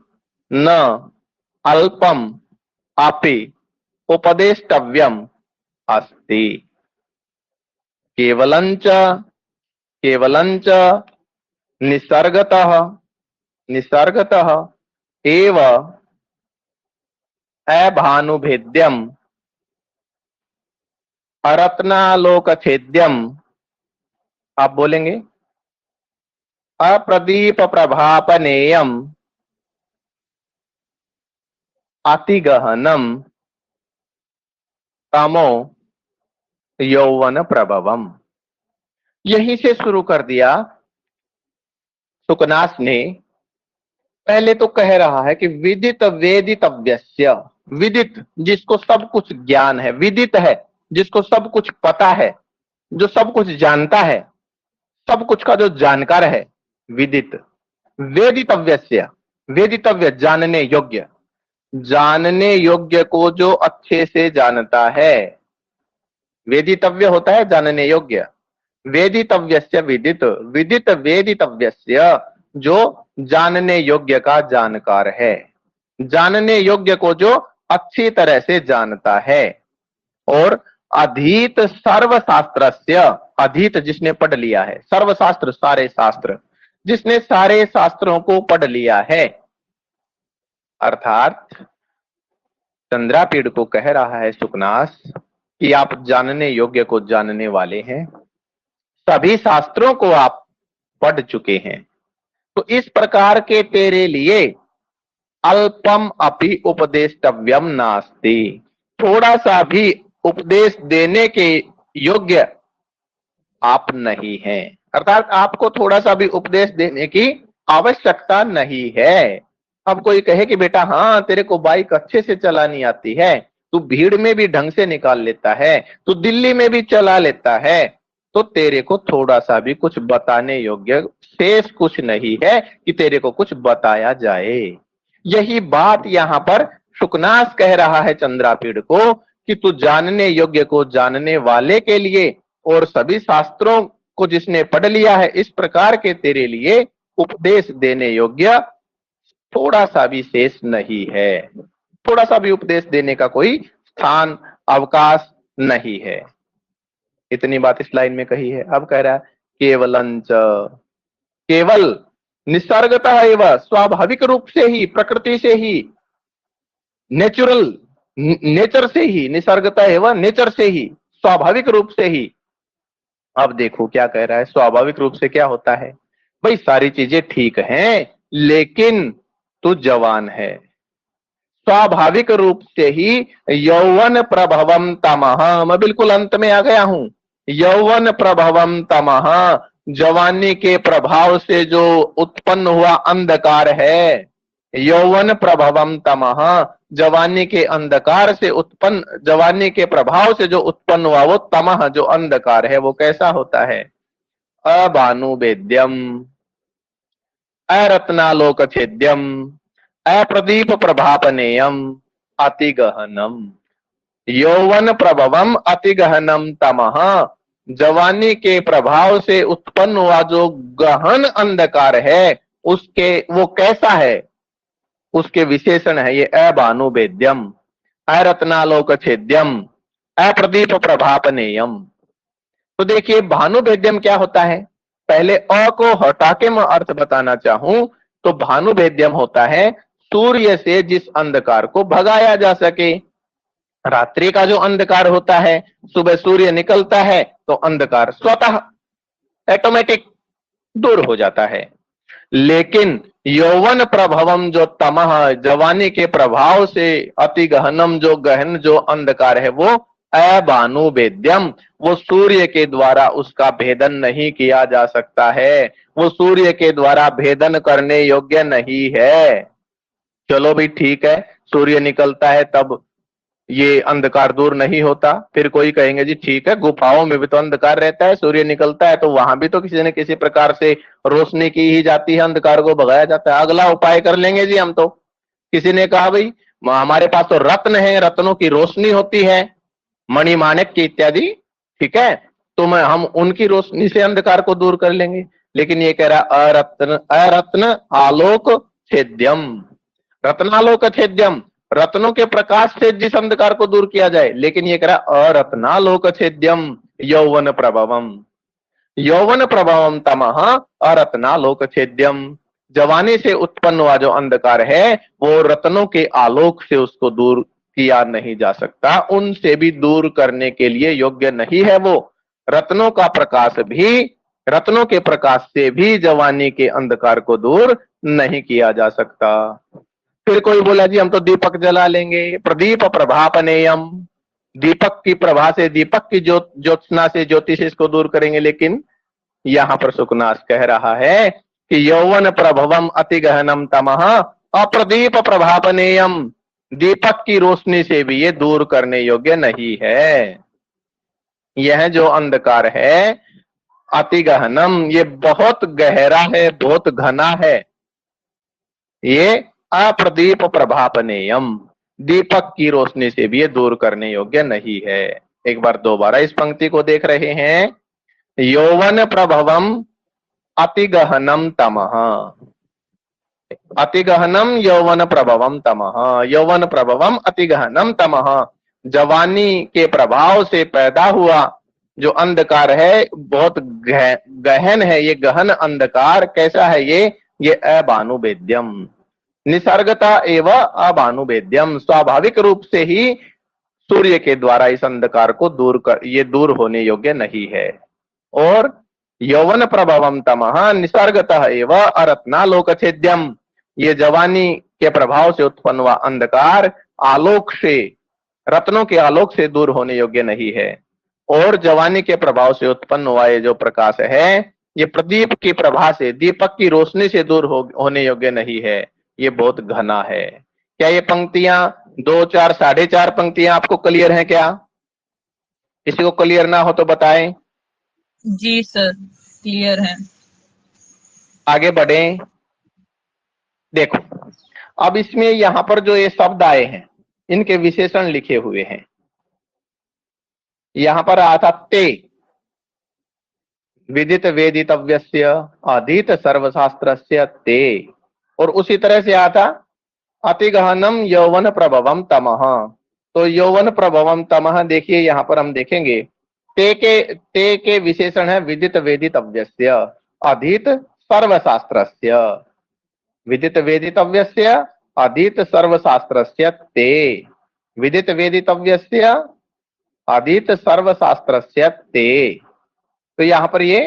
न अल्पम अपि उपदेष्टव्यम अस्ति। केवलंच, केवलंच, निसर्गतः, निसर्गतः एव, अभानुभेद्यम, अरत्नालोकछेद्यम, आप बोलेंगे अप्रदीप प्रभापनेयम अतिगहनम तमो यौवन प्रभवम। यहीं से शुरू कर दिया सुकनास ने। पहले तो कह रहा है कि विदित वेदितव्यस्य, विदित जिसको सब कुछ ज्ञान है, विदित है जिसको सब कुछ पता है, जो सब कुछ जानता है, सब कुछ का जो जानकार है, विदित। वेदितव्यस्य, वेदितव्य जानने योग्य, जानने योग्य को जो अच्छे से जानता है। वेदितव्य होता है जानने योग्य, वेदितव्यस्य विदित, विदित वेदितव्यस्य जो जानने योग्य का जानकार है, जानने योग्य को जो अच्छी तरह से जानता है। और अधीत सर्वशास्त्रस्य, अधीत जिसने पढ़ लिया है, सर्वशास्त्र सारे शास्त्र, जिसने सारे शास्त्रों को पढ़ लिया है। अर्थात चंद्रापीड़ को कह रहा है सुकनास कि आप जानने योग्य को जानने वाले हैं, सभी शास्त्रों को आप पढ़ चुके हैं, तो इस प्रकार के तेरे लिए अल्पम अपि उपदेष्टव्यम नास्ति, थोड़ा सा भी उपदेश देने के योग्य आप नहीं हैं। अर्थात आपको थोड़ा सा भी उपदेश देने की आवश्यकता नहीं है। अब कोई कहे कि बेटा हाँ तेरे को बाइक अच्छे से चलानी आती है, तू भीड़ में भी ढंग से निकाल लेता है, तू दिल्ली में भी चला लेता है, तो तेरे को थोड़ा सा भी कुछ बताने योग्य शेष कुछ नहीं है कि तेरे को कुछ बताया जाए। यही बात यहाँ पर शुकनास कह रहा है चंद्रापीड़ को कि तू जानने योग्य को जानने वाले के लिए और सभी शास्त्रों को जिसने पढ़ लिया है, इस प्रकार के तेरे लिए उपदेश देने योग्य थोड़ा सा भी शेष नहीं है, थोड़ा सा भी उपदेश देने का कोई स्थान अवकाश नहीं है। इतनी बात इस लाइन में कही है। अब कह रहा है केवलंच, केवल निसर्गतः एवं स्वाभाविक रूप से ही, प्रकृति से ही, नेचुरल, नेचर से ही, निसर्गतः एवं नेचर से ही, स्वाभाविक रूप से ही। अब देखो क्या कह रहा है, स्वाभाविक रूप से क्या होता है भाई, सारी चीजें ठीक हैं लेकिन तू जवान है। स्वाभाविक रूप से ही यौवन प्रभवम तमः, मैं बिल्कुल अंत में आ गया हूं। यौवन प्रभवम तमः, जवानी के प्रभाव से जो उत्पन्न हुआ अंधकार है। यौवन प्रभवम तमः, जवानी के अंधकार से उत्पन्न, जवानी के प्रभाव से जो उत्पन्न हुआ वो तमः जो अंधकार है वो कैसा होता है? अभानुवेद्यम, अरत्नालोक छेद्यम, अप्रदीप प्रभापनेयम, अतिगहनम। यौवन प्रभवम अतिगहनम तमः, जवानी के प्रभाव से उत्पन्न हुआ जो गहन अंधकार है उसके वो कैसा है, उसके विशेषण है ये अभानुवेद्यम, अरत्नालोक छेद्यम, अप्रदीप प्रभापनेयम। तो देखिए भानुवेद्यम क्या होता है, पहले अ को हटा के मैं अर्थ बताना चाहूं तो भानुवेद्यम होता है सूर्य से जिस अंधकार को भगाया जा सके। रात्रि का जो अंधकार होता है, सुबह सूर्य निकलता है तो अंधकार स्वतः ऑटोमेटिक दूर हो जाता है। लेकिन यौवन प्रभवम जो तमः, जवानी के प्रभाव से अति गहनम जो गहन जो अंधकार है वो अभानुवेद्यम, वो सूर्य के द्वारा उसका भेदन नहीं किया जा सकता है, वो सूर्य के द्वारा भेदन करने योग्य नहीं है। चलो भी ठीक है, सूर्य निकलता है तब ये अंधकार दूर नहीं होता। फिर कोई कहेंगे जी ठीक है, गुफाओं में भी तो अंधकार रहता है, सूर्य निकलता है तो वहां भी तो किसी न किसी प्रकार से रोशनी की ही जाती है, अंधकार को भगाया जाता है। अगला उपाय कर लेंगे जी हम तो। किसी ने कहा भाई हमारे पास तो रत्न है, रत्नों की रोशनी होती है, मणि माणिक की इत्यादि, ठीक है, तो हम उनकी रोशनी से अंधकार को दूर कर लेंगे। लेकिन ये कह रहा अरत्न आलोक छेद्यम, रत्नालोक छेद्यम, रत्नों के प्रकाश से जिस अंधकार को दूर किया जाए। लेकिन ये कह रहा अरत्नालोक छेद्यम यौवन प्रभवम, यौवन प्रभवम तमः अरत्नालोक छेद्यम, जवानी से उत्पन्न हुआ जो अंधकार है वो रत्नों के आलोक से उसको दूर किया नहीं जा सकता, उनसे भी दूर करने के लिए योग्य नहीं है वो। रत्नों का प्रकाश भी रत्नों के प्रकाश से भी जवानी के अंधकार को दूर नहीं किया जा सकता। फिर कोई बोला जी हम तो दीपक जला लेंगे, प्रदीप प्रभापनेयम, दीपक की प्रभा से, दीपक की ज्योत्सना से, ज्योति से इसको दूर करेंगे। लेकिन यहाँ पर सुकनास कह रहा है कि यौवन प्रभवम अति गहनम तमः अप्रदीप प्रभापनेयम, दीपक की रोशनी से भी ये दूर करने योग्य नहीं है। यह जो अंधकार है अति गहनम, ये बहुत गहरा है, बहुत घना है, ये अप्रदीप प्रभापनेयम, दीपक की रोशनी से भी ये दूर करने योग्य नहीं है। एक बार दोबारा इस पंक्ति को देख रहे हैं, यौवन प्रभवम अति गहनम तमः, अति गहनम यौवन प्रभवम तमः, यौवन प्रभवम अति गहनम तमः, जवानी के प्रभाव से पैदा हुआ जो अंधकार है बहुत गहन है। ये गहन अंधकार कैसा है? ये अभानुभेद्यम, निसर्गता एवं अभानुभेद्यम, स्वाभाविक रूप से ही सूर्य के द्वारा इस अंधकार को ये दूर होने योग्य नहीं है। और यौवन प्रभवम तमः निसर्गतः एवं अरत्नालोक छेद्यम, ये जवानी के प्रभाव से उत्पन्न हुआ अंधकार आलोक से, रत्नों के आलोक से दूर होने योग्य नहीं है। और जवानी के प्रभाव से उत्पन्न हुआ ये जो प्रकाश है ये प्रदीप की प्रभा से, दीपक की रोशनी से दूर होने योग्य नहीं है, ये बहुत घना है। क्या ये पंक्तियां 2, 4, 4.5 पंक्तियां आपको क्लियर हैं क्या? किसी को क्लियर ना हो तो बताएं। जी सर क्लियर है। आगे बढ़े। देखो अब इसमें यहां पर जो ये शब्द आए हैं इनके विशेषण लिखे हुए हैं। यहां पर आया था ते, विदित वेदितव्यस्य अधीत सर्वशास्त्रस्य ते, और उसी तरह से आया था अति गहनम यौवन प्रभवम तमः। तो यौवन प्रभवम तमः देखिए यहां पर हम देखेंगे ते के विशेषण है विदित वेदितव्यस्य अधीत सर्वशास्त्रस्य, विदित वेदितव्यस्य अधीत सर्वशास्त्रस्य ते, विदित वेदितव्यस्य अधीत सर्वशास्त्रस्य ते। तो यहाँ पर ये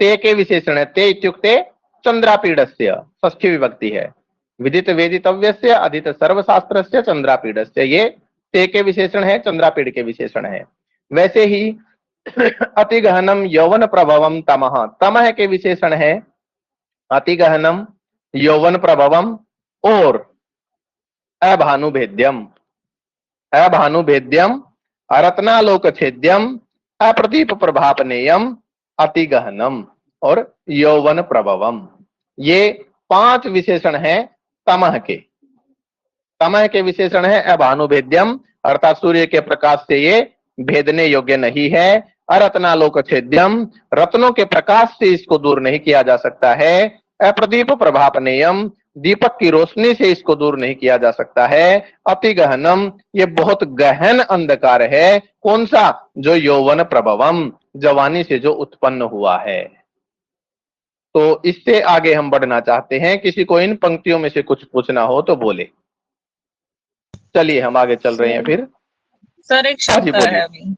ते के विशेषण है। ते इत्युक्ते चंद्रापीडस्य, षष्ठी विभक्ति है। विदित वेदितव्यस्य अधीत सर्वशास्त्रस्य चंद्रापीडस्य, ये ते के विशेषण है, चंद्रापीड के विशेषण है। वैसे ही अति गहनम यौवन प्रभवम तमः, तमः के विशेषण है अति गहनम यौवन प्रभवम और अभानुभेद्यम, अभानुभेद्यम अरत्नालोक छेद्यम अप्रदीप प्रभापनेयम अति गहनम और यौवन प्रभवम। ये 5 विशेषण हैं तमः के। तमः के विशेषण है अभानुभेद्यम, अर्थात सूर्य के प्रकाश से ये भेदने योग्य नहीं है। अरत्नालोक छेद्यम, रत्नों के प्रकाश से इसको दूर नहीं किया जा सकता है। अप्रदीप प्रभापनेयम, दीपक की रोशनी से इसको दूर नहीं किया जा सकता है। अति गहनम, ये बहुत गहन अंधकार है। कौन सा? जो यौवन प्रभवम, जवानी से जो उत्पन्न हुआ है। तो इससे आगे हम बढ़ना चाहते हैं। किसी को इन पंक्तियों में से कुछ पूछना हो तो बोले। चलिए हम आगे चल रहे हैं फिर। सर एक शब्द है अभी।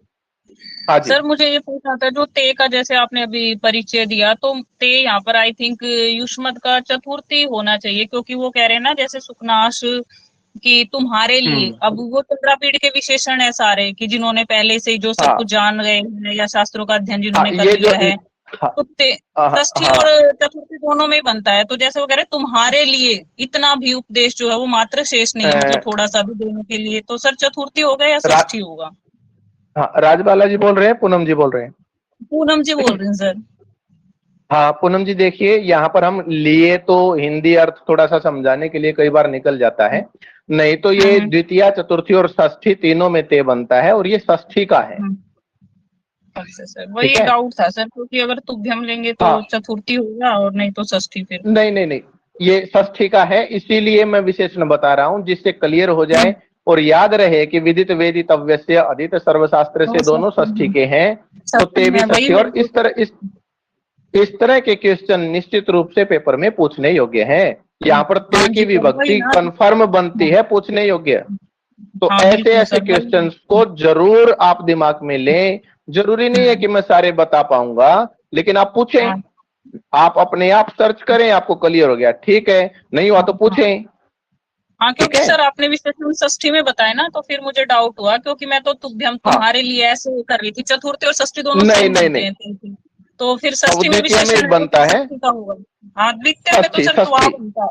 हाँ जी सर मुझे ये पूछना था, जो ते का जैसे आपने अभी परिचय दिया, तो ते यहाँ पर आई थिंक युष्मत का चतुर्थी होना चाहिए, क्योंकि वो कह रहे हैं ना जैसे सुकनाश कि तुम्हारे लिए, अब वो चंद्रापीठ के विशेषण है सारे कि जिन्होंने पहले से जो सब कुछ जान गए हैं या शास्त्रों का अध्ययन जिन्होंने कर लिया है, तो षष्ठी और चतुर्थी दोनों में बनता है। तो जैसे वो कह रहे तुम्हारे लिए इतना भी उपदेश जो है वो मात्र शेष नहीं है, मतलब थोड़ा सा भी देने के लिए, तो सर चतुर्थी होगा या षष्ठी होगा? हाँ, राजबाला जी बोल रहे हैं, पूनम जी बोल रहे हैं? पूनम जी बोल रहे हैं सर। हाँ पूनम जी, देखिए यहाँ पर हम लिए तो हिंदी अर्थ थोड़ा सा समझाने के लिए कई बार निकल जाता है, नहीं तो ये द्वितीया, चतुर्थी और षष्ठी तीनों में ते बनता है और ये षष्ठी का है। अच्छा सर, वही डाउट था सर, क्योंकि अगर तुभ्यम लेंगे तो चतुर्थी होगा और नहीं तो षष्ठी। फिर नहीं, ये षष्ठी का है, इसीलिए मैं विशेषण बता रहा हूँ जिससे क्लियर हो जाए और याद रहे कि विदित वेदितव्यस्य अधीत सर्वशास्त्र से दोनों षष्ठी के हैं। तो ते भी षष्ठी। और इस तरह के क्वेश्चन निश्चित रूप से पेपर में पूछने योग्य हैं। यहाँ पर ते की विभक्ति कंफर्म बनती है पूछने योग्य। तो ऐसे क्वेश्चंस को जरूर आप दिमाग में लें। जरूरी नहीं है कि मैं सारे बता पाऊंगा, लेकिन आप पूछें, हाँ आप अपने आप सर्च करें, आपको क्लियर हो गया, ठीक है, नहीं हुआ तो हाँ पूछें। हाँ, ठीक क्योंकि है। सर आपने विशेषण षष्ठी में बताया ना, तो फिर मुझे डाउट हुआ, क्योंकि मैं तो हम हाँ, तुम्हारे लिए ऐसे कर रही थी, चतुर्थी और षष्ठी दोनों नहीं सेम नहीं बनते नहीं, हैं तीन। तो फिर अब षष्ठी में द्वितीय में विशेषण है तो फिर बनता है, षष्ठी का होगा। हाँ, द्वितीय में तो षष्ठी सर त्वा षष्ठी, बनता है।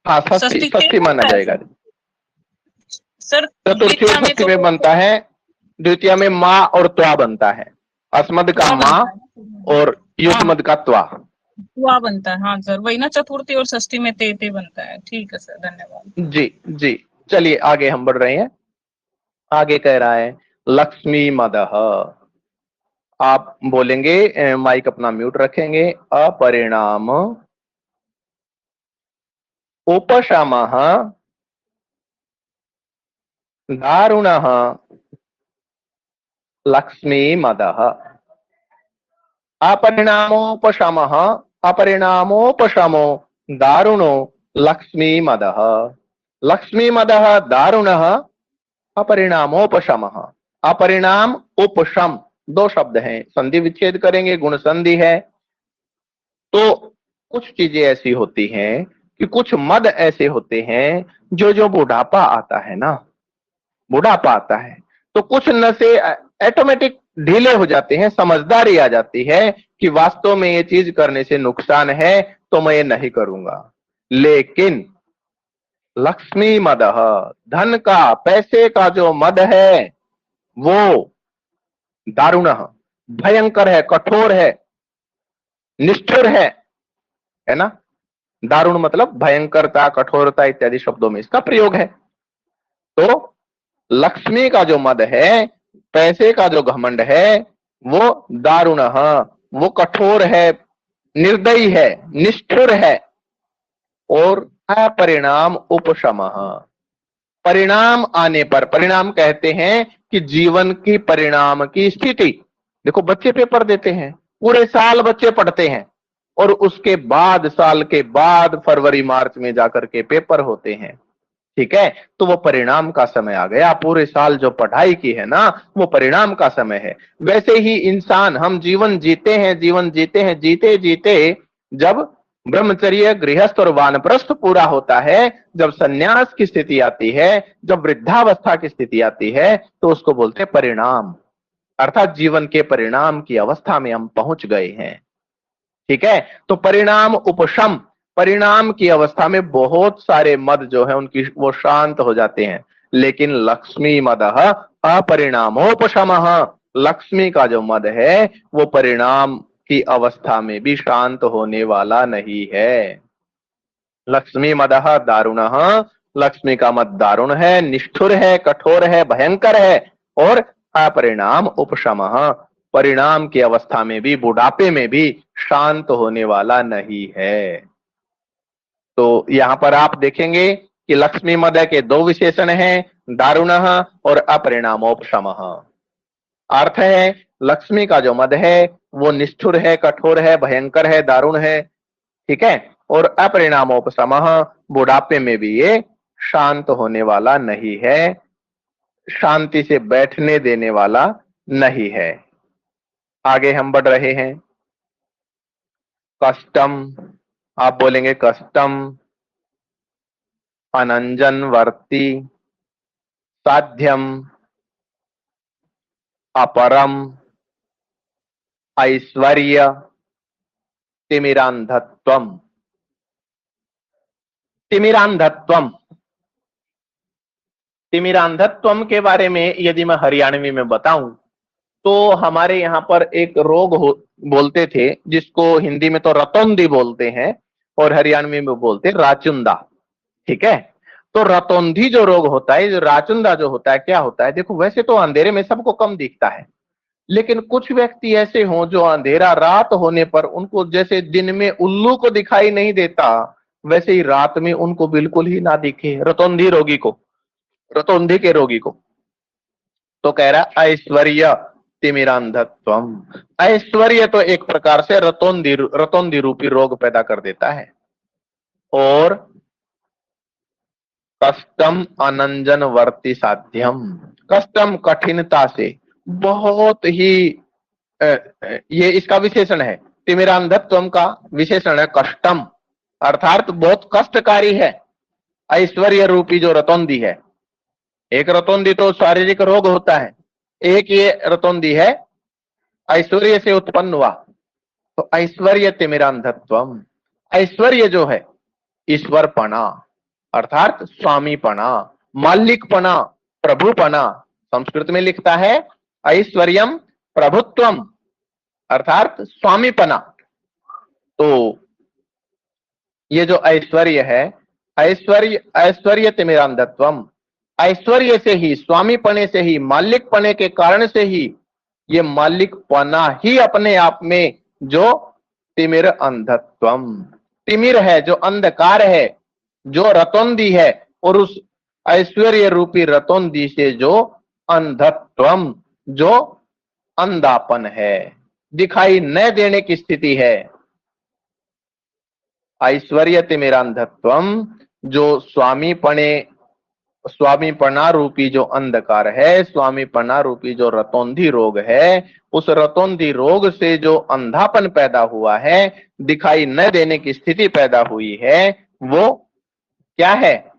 हाँ षष्ठी षष्ठी ते षष्ठी माना बनता है जाएगा। सर। सर चतुर्थी और द्वितीय में षष्ठी तो में बनता है, द्वितीय में माँ और त्वा बनता है, अस्मद का त्वा माँ बनता है। और हाँ हाँ, युष्मद का त्वा। त्वा बनता है, हाँ सर वही ना, चतुर्थी और षष्ठी में ते बनता है। ठीक है सर, धन्यवाद। जी जी। चलिए आगे हम बढ़ रहे हैं। आगे कह रहा है लक्ष्मी मदह। आप बोलेंगे, माइक अपना म्यूट रखेंगे, अपरिणाम उपशमः दारुणः लक्ष्मी मदः। अपरिणामोपशमः, अपरिणामोपशमो दारुणो लक्ष्मी मदः। लक्ष्मी मदः दारुणः अपरिणामोपशमः। अपरिणाम उपशम दो शब्द हैं, संधि विच्छेद करेंगे, गुण संधि है। तो कुछ चीजें ऐसी होती हैं कि कुछ मद ऐसे होते हैं, जो जो बुढ़ापा आता है ना, बुढ़ापा आता है तो कुछ नशे ऑटोमेटिक ढीले हो जाते हैं, समझदारी आ जाती है कि वास्तव में ये चीज करने से नुकसान है, तो मैं ये नहीं करूंगा। लेकिन लक्ष्मी मदः, धन का, पैसे का जो मद है वो दारुण, भयंकर है, कठोर है, निष्ठुर है ना। दारुण मतलब भयंकरता, कठोरता इत्यादि शब्दों में इसका प्रयोग है। तो लक्ष्मी का जो मद है, पैसे का जो घमंड है, वो दारुण, वो कठोर है, निर्दयी है, निष्ठुर है। और अपरिणाम उपशम, परिणाम आने पर, परिणाम कहते हैं कि जीवन की परिणाम की स्थिति। देखो बच्चे पेपर देते हैं, पूरे साल बच्चे पढ़ते हैं, और उसके बाद, साल के बाद फरवरी मार्च में जाकर के पेपर होते हैं। ठीक है, तो वो परिणाम का समय आ गया। पूरे साल जो पढ़ाई की है ना, वो परिणाम का समय है। वैसे ही इंसान, हम जीवन जीते हैं, जीवन जीते हैं, जीते जीते जब ब्रह्मचर्य, गृहस्थ और वानप्रस्थ पूरा होता है, जब सन्यास की स्थिति आती है, जब वृद्धावस्था की स्थिति आती है, तो उसको बोलते हैं परिणाम। अर्थात जीवन के परिणाम की अवस्था में हम पहुंच गए हैं। ठीक है, तो परिणाम उपशम, परिणाम की अवस्था में बहुत सारे मद जो है उनकी वो शांत हो जाते हैं। लेकिन लक्ष्मी मदः अपरिणामोपशमः, लक्ष्मी का जो मद है वो परिणाम की अवस्था में भी शांत होने वाला नहीं है। लक्ष्मी मदः दारुणः, लक्ष्मी का मद दारुण है, निष्ठुर है, कठोर है, भयंकर है। और अपरिणाम उपशमः, परिणाम की अवस्था में भी, बुढ़ापे में भी शांत होने वाला नहीं है। तो यहां पर आप देखेंगे कि लक्ष्मी मद के दो विशेषण हैं, दारुणः और अपरिणामोपशमः। अर्थ है लक्ष्मी का जो मद है वो निष्ठुर है, कठोर है, भयंकर है, दारुण है। ठीक है, और अपरिणामोपशमः, बुढ़ापे में भी ये शांत होने वाला नहीं है, शांति से बैठने देने वाला नहीं है। आगे हम बढ़ रहे हैं। कष्टम, आप बोलेंगे कष्टम अनंजन वर्ती साध्यम अपरम ऐश्वर्य तिमिरांधत्वम। तिमिरांधत्वम, तिमिरांधत्वम के बारे में यदि मैं हरियाणवी में बताऊं, तो हमारे यहाँ पर एक रोग बोलते थे, जिसको हिंदी में तो रतौंधी बोलते हैं और हरियाणवी में बोलते हैं राचुंदा। ठीक है, तो रतौंधी जो रोग होता है, जो राचुंदा जो होता है, क्या होता है, देखो वैसे तो अंधेरे में सबको कम दिखता है, लेकिन कुछ व्यक्ति ऐसे हों जो अंधेरा रात होने पर उनको जैसे दिन में उल्लू को दिखाई नहीं देता, वैसे ही रात में उनको बिल्कुल ही ना दिखे, रतौंधी रोगी को, रतौंधी के रोगी को। तो कह रहा ऐश्वर्य तिमिरांधत्वम, ऐश्वर्य तो एक प्रकार से रतौंधी, रतौंधी रूपी रोग पैदा कर देता है। और कष्टम अनंजन वर्ती साध्यम, कष्टम कठिनता से, बहुत ही ये इसका विशेषण है। तिमिरांधत्वम का विशेषण है कष्टम, अर्थात बहुत कष्टकारी है। ऐश्वर्य रूपी जो रतौंधी है, एक रतौंधी तो शारीरिक रोग होता है, एक ये रतौंधी है ऐश्वर्य से उत्पन्न हुआ। तो ऐश्वर्य तिमिरांधत्वम, ऐश्वर्य जो है ईश्वरपना, अर्थात स्वामीपना, मालिकपना, प्रभुपना। संस्कृत में लिखता है ऐश्वर्यम प्रभुत्वम, अर्थात स्वामीपना। तो ये जो ऐश्वर्य है, ऐश्वर्य ऐश्वर्य तिमिरांधत्वम, ऐश्वर्य से ही, स्वामीपने से ही, मालिकपने के कारण से ही, ये मालिकपना ही अपने आप में जो तिमिर अंधत्वम, तिमिर है, जो अंधकार है, जो रतौंधी है, और उस ऐश्वर्य रूपी रतौंधी से जो अंधत्वम, जो अंधापन है, दिखाई न देने की स्थिति है। ऐश्वर्य तिमिरांधत्वम, जो स्वामीपना रूपी जो अंधकार है, स्वामीपना रूपी जो रतौंधी रोग है, उस रतौंधी रोग से जो अंधापन पैदा हुआ है, दिखाई न देने की स्थिति पैदा हुई है, वो क्या है?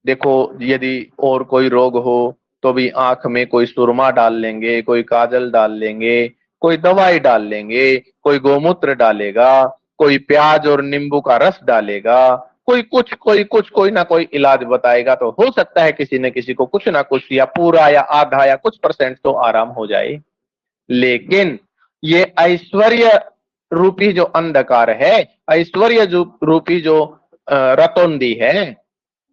देखो, यदि और कोई रोग हो तो भी आंख में कोई सुरमा डाल लेंगे, कोई काजल डाल लेंगे, कोई दवाई डाल लेंगे, कोई गोमूत्र डालेगा, कोई प्याज और नींबू का रस डालेगा, कोई ना कोई इलाज बताएगा। तो हो सकता है किसी न किसी को कुछ ना कुछ, या पूरा या आधा या कुछ % तो आराम हो जाए। लेकिन ये ऐश्वर्य रूपी जो अंधकार है, ऐश्वर्य रूपी जो रतौंधी है,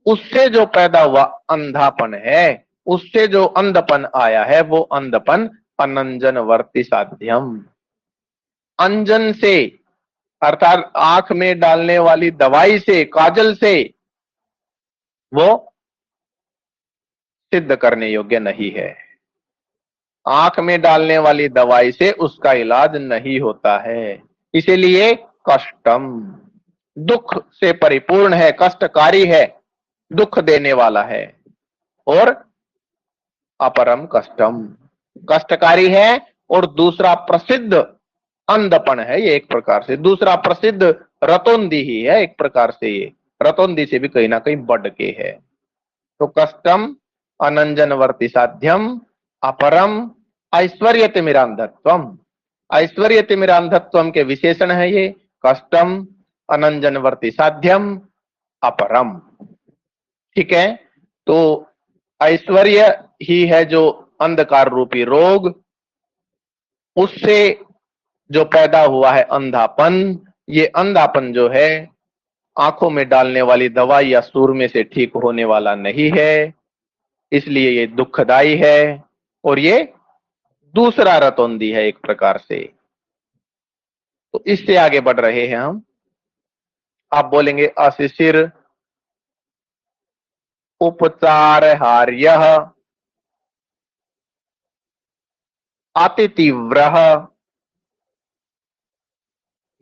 उससे जो पैदा हुआ अंधापन है, उससे जो अंधपन आया है, वो अंधपन अनंजन वर्ती साध्यम, अंजन से, अर्थात आंख में डालने वाली दवाई से, काजल से वो सिद्ध करने योग्य नहीं है। आंख में डालने वाली दवाई से उसका इलाज नहीं होता है। इसीलिए कष्टम, दुख से परिपूर्ण है, कष्टकारी है, दुख देने वाला है। और अपरम कष्टम, कष्टकारी है, और दूसरा प्रसिद्ध अंधपन है। ये एक प्रकार से दूसरा प्रसिद्ध रतौंधी ही है, एक प्रकार से ये रतौंधी से भी कहीं ना कहीं बढ़ के है। तो कष्टम अनंजनवर्ती साध्यम अपरम ऐश्वर्य तिमिरांधत्वम, ऐश्वर्य तिमिरांधत्वम के विशेषण है ये कष्टम अनंजनवर्ती साध्यम अपरम। ठीक है, तो ऐश्वर्य ही है जो अंधकार रूपी रोग, उससे जो पैदा हुआ है अंधापन। ये अंधापन जो है आंखों में डालने वाली दवाई या सूरमे से ठीक होने वाला नहीं है, इसलिए ये दुखदाई है। और ये दूसरा रतौंधी है एक प्रकार से। तो इससे आगे बढ़ रहे हैं हम। आप बोलेंगे अशिशिर उपचार हार्य अतितीव्र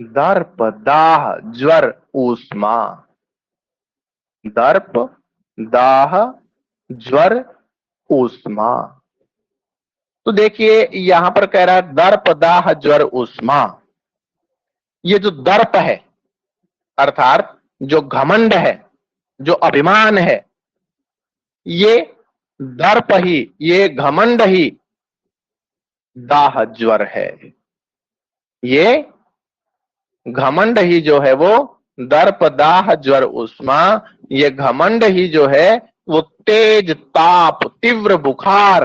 दर्प दाह ज्वर ऊष्मा, दर्प दाह ज्वर ऊष्मा। तो देखिए यहां पर कह रहा है दर्प दाह ज्वर ऊष्मा। ये जो दर्प है, अर्थात जो घमंड है, जो अभिमान है, ये दर्प ही, ये घमंड ही दाह ज्वर है। ये घमंड ही जो है वो दर्प दाह ज्वर ऊष्मा, ये घमंड ही जो है वो तेज ताप, तीव्र बुखार,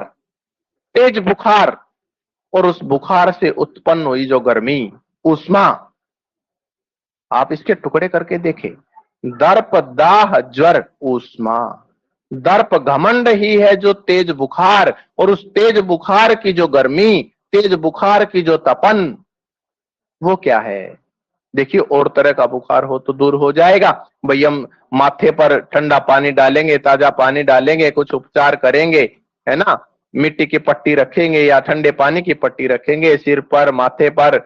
तेज बुखार, और उस बुखार से उत्पन्न हुई जो गर्मी, ऊष्मा। आप इसके टुकड़े करके देखें, दर्प दाह ज्वर ऊष्मा। दर्प घमंड ही है जो तेज बुखार, और उस तेज बुखार की जो गर्मी, तेज बुखार की जो तपन, वो क्या है? देखिए, और तरह का बुखार हो तो दूर हो जाएगा। भाई हम माथे पर ठंडा पानी डालेंगे, ताजा पानी डालेंगे, कुछ उपचार करेंगे, है ना, मिट्टी की पट्टी रखेंगे या ठंडे पानी की पट्टी रखेंगे सिर पर, माथे पर,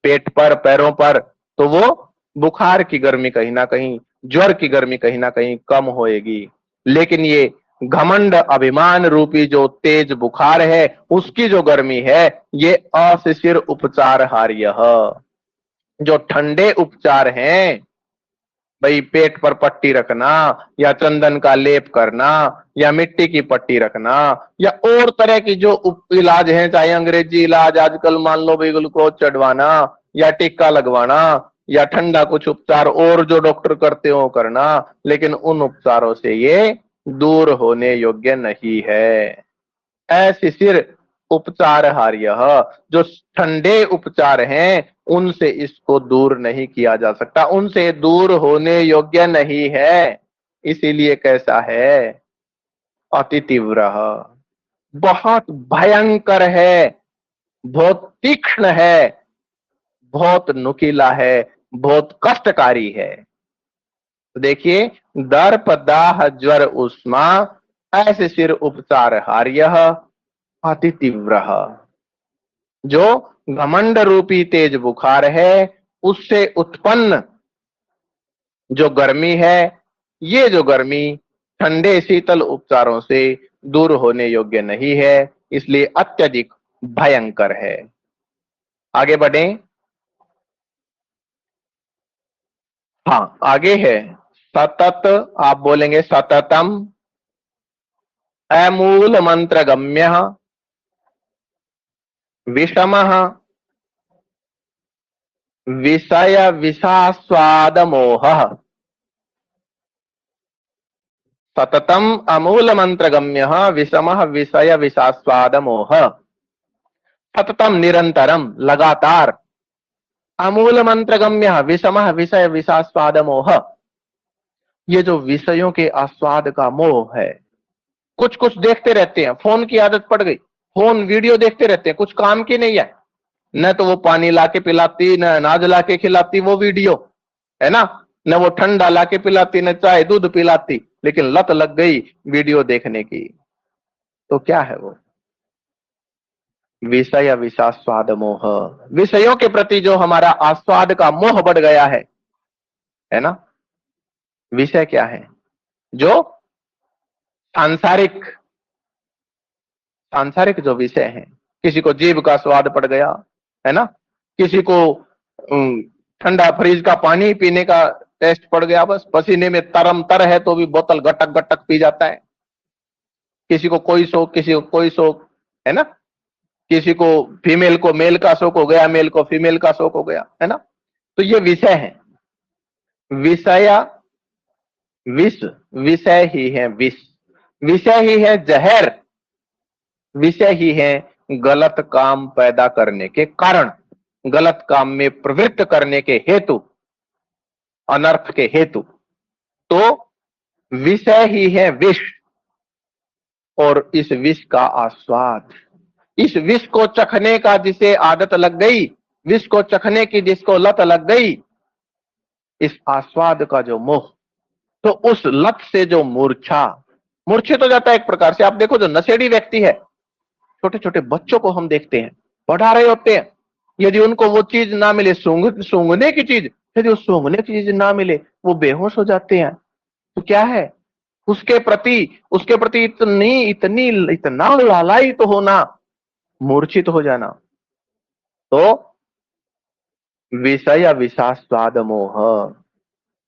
पेट पर, पैरों पर, तो वो बुखार की गर्मी कहीं ना कहीं, ज्वर की गर्मी कहीं ना कहीं कम होएगी। लेकिन ये घमंड अभिमान रूपी जो तेज बुखार है, उसकी जो गर्मी है, ये अशिशिर उपचार हार्य। जो ठंडे उपचार हैं, भाई पेट पर पट्टी रखना, या चंदन का लेप करना, या मिट्टी की पट्टी रखना, या और तरह की जो इलाज है, चाहे अंग्रेजी इलाज आजकल मान लो भाई ग्लूकोज चढ़वाना, या टिक्का लगवाना, या ठंडा कुछ उपचार और जो डॉक्टर करते हो करना, लेकिन उन उपचारों से ये दूर होने योग्य नहीं है। ऐसी सिर उपचार हार्य, जो ठंडे उपचार हैं उनसे इसको दूर नहीं किया जा सकता, उनसे दूर होने योग्य नहीं है। इसीलिए कैसा है, अति तीव्र, बहुत भयंकर है, बहुत तीक्ष्ण है, बहुत नुकीला है, बहुत कष्टकारी है। तो देखिए, दर्प दाह ज्वर उष्मा ऐसे सिर उपचार हार्य अति तीव्र, जो घमंड रूपी तेज बुखार है उससे उत्पन्न जो गर्मी है, ये जो गर्मी ठंडे शीतल उपचारों से दूर होने योग्य नहीं है, इसलिए अत्यधिक भयंकर है। आगे बढ़ें। हाँ, आगे है सतत, आप बोलेंगे सततम अमूल मंत्र गम्य विषम विषय विषास्वाद मोह। सततम अमूल मंत्र गम्य विषम विषय विषास्वाद मोह। सततम निरंतरम, लगातार, अमूल मंत्र गम्य विषम विषय विषास्वाद मोह, ये जो विषयों के आस्वाद का मोह है, कुछ कुछ देखते रहते हैं, फोन की आदत पड़ गई, फोन वीडियो देखते रहते हैं, कुछ काम की नहीं है, न तो वो पानी लाके पिलाती, न अनाज लाके खिलाती वो वीडियो, है ना, न वो ठंडा लाके पिलाती, न चाय दूध पिलाती, लेकिन लत लग गई वीडियो देखने की। तो क्या है वो, विषय विषास्वाद मोह, विषयों के प्रति जो हमारा आस्वाद का मोह बढ़ गया है ना। विषय क्या है, जो सांसारिक सांसारिक जो विषय हैं, किसी को जीभ का स्वाद पड़ गया, है ना, किसी को ठंडा फ्रिज का पानी पीने का टेस्ट पड़ गया, बस पसीने में तरम तर है तो भी बोतल गटक गटक पी जाता है। किसी को कोई शौक, किसी को कोई शौक, है ना, किसी को फीमेल को मेल का शौक हो गया, मेल को फीमेल का शौक हो गया, है ना। तो ये विषय है, विषय विष, विषय ही है विष, विषय ही है जहर, विषय ही है गलत काम पैदा करने के कारण, गलत काम में प्रवृत्त करने के हेतु, अनर्थ के हेतु। तो विषय ही है विष, और इस विष का आस्वाद, इस विष को चखने का जिसे आदत लग गई, विष को चखने की जिसको लत लग गई, इस आस्वाद का जो मोह, तो उस लत से जो मूर्छित हो जाता है एक प्रकार से। आप देखो जो नशेड़ी व्यक्ति है, छोटे छोटे बच्चों को हम देखते हैं, पढ़ा रहे होते हैं, यदि उनको वो चीज ना मिले, सूंघने की चीज, यदि वो सूंघने की चीज ना मिले, वो बेहोश हो जाते हैं। तो क्या है, उसके प्रति इतना लालायित तो होना, मूर्छित हो जाना। तो विषय विषास्वाद मोह,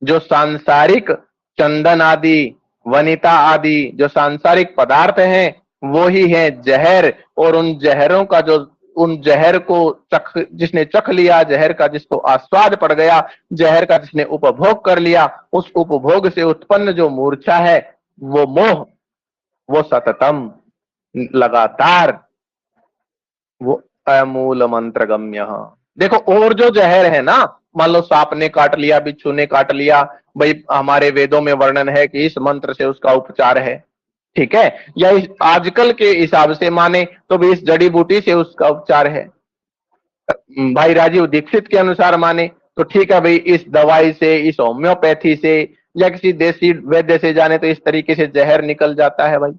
जो सांसारिक चंदन आदि, वनिता आदि जो सांसारिक पदार्थ हैं, वो ही है जहर, और उन जहरों का जो, उन जहर को जिसने चख लिया, जहर का जिसको आस्वाद पड़ गया, जहर का जिसने उपभोग कर लिया, उस उपभोग से उत्पन्न जो मूर्छा है, वो मोह, वो सततम, लगातार, वो अमूल मंत्र गम्य। देखो और जो जहर है ना, मान लो सांप ने काट लिया, बिच्छू ने काट लिया, भाई हमारे वेदों में वर्णन है कि इस मंत्र से उसका उपचार है, ठीक है, या इस आजकल के हिसाब से माने तो भी इस जड़ी बूटी से उसका उपचार है। भाई राजीव दीक्षित के अनुसार माने तो ठीक है भाई, इस दवाई से, इस होम्योपैथी से, या किसी देसी वैद्य से जाने तो इस तरीके से जहर निकल जाता है भाई,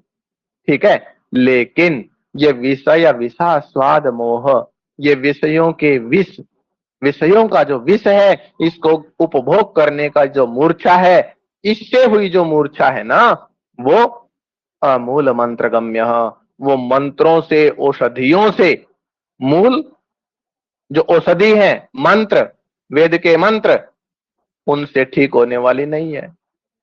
ठीक है। लेकिन ये विषय विषा स्वाद मोह, ये विषयों के विष, विषयों का जो विष है, इसको उपभोग करने का जो मूर्छा है, इससे हुई जो मूर्छा है ना, वो अमूल मंत्र गम्य, वो मंत्रों से, औषधियों से, मूल जो औषधि है, मंत्र, वेद के मंत्र, उनसे ठीक होने वाली नहीं है।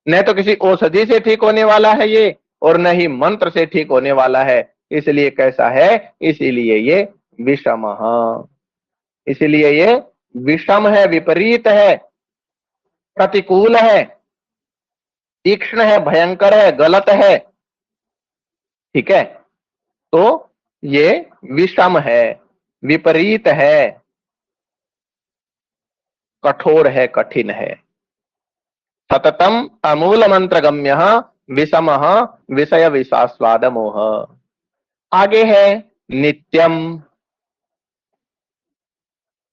न तो किसी औषधि से ठीक होने वाला है ये, और न ही मंत्र से ठीक होने वाला है। इसलिए कैसा है? इसीलिए ये विषम, इसलिए ये विषम है, विपरीत है, प्रतिकूल है, तीक्ष्ण है, भयंकर है, गलत है। ठीक है, तो ये विषम है, विपरीत है, कठोर है, कठिन है। सततम अमूल मंत्र गम्य विषम विषय विषास्वाद मोह। आगे है नित्यम,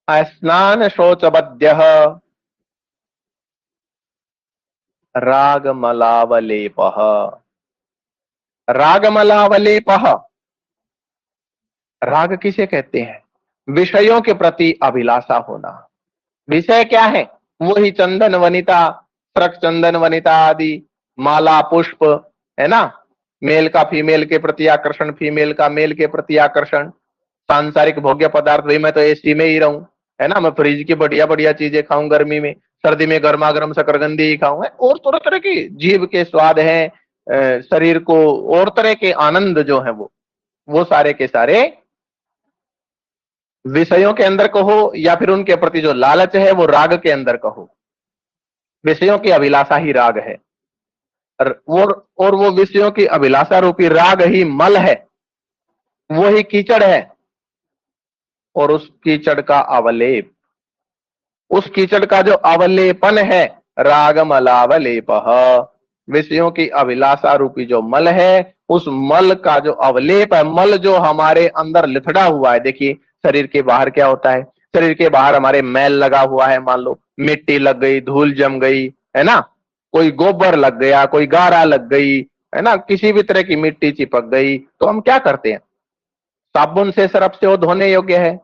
अस्नान शोचबद्य रागमलावलेप। रागमलावलेप, राग किसे कहते हैं? विषयों के प्रति अभिलाषा होना। विषय क्या है? वही चंदन वनिता, प्रक चंदन वनिता आदि, माला पुष्प, है ना, मेल का फीमेल के प्रति आकर्षण, फीमेल का मेल के प्रति आकर्षण, सांसारिक भोग्य पदार्थ, भाई मैं तो एसी में ही रहूं, है ना, मैं फ्रिज की बढ़िया बढ़िया चीजें खाऊं गर्मी में, सर्दी में गर्मा गर्म शकरकंदी ही खाऊं, और तरह तरह की जीभ के स्वाद हैं, शरीर को और तरह के आनंद जो है वो सारे के सारे विषयों के अंदर कहो, या फिर उनके प्रति जो लालच है वो राग के अंदर कहो। विषयों की अभिलाषा ही राग है, और वो विषयों की अभिलाषा रूपी राग ही मल है, वो ही कीचड़ है, और उस कीचड़ का अवलेप, उस कीचड़ का जो अवलेपन है, रागमलावलेप, विषयों की अभिलाषा रूपी जो मल है, उस मल का जो अवलेप है, मल जो हमारे अंदर लिथड़ा हुआ है। देखिए शरीर के बाहर क्या होता है? शरीर के बाहर हमारे मैल लगा हुआ है, मान लो मिट्टी लग गई, धूल जम गई, है ना, कोई गोबर लग गया, कोई गारा लग गई, है ना, किसी भी तरह की मिट्टी चिपक गई, तो हम क्या करते हैं? साबुन से, सरफ से वो धोने योग्य है।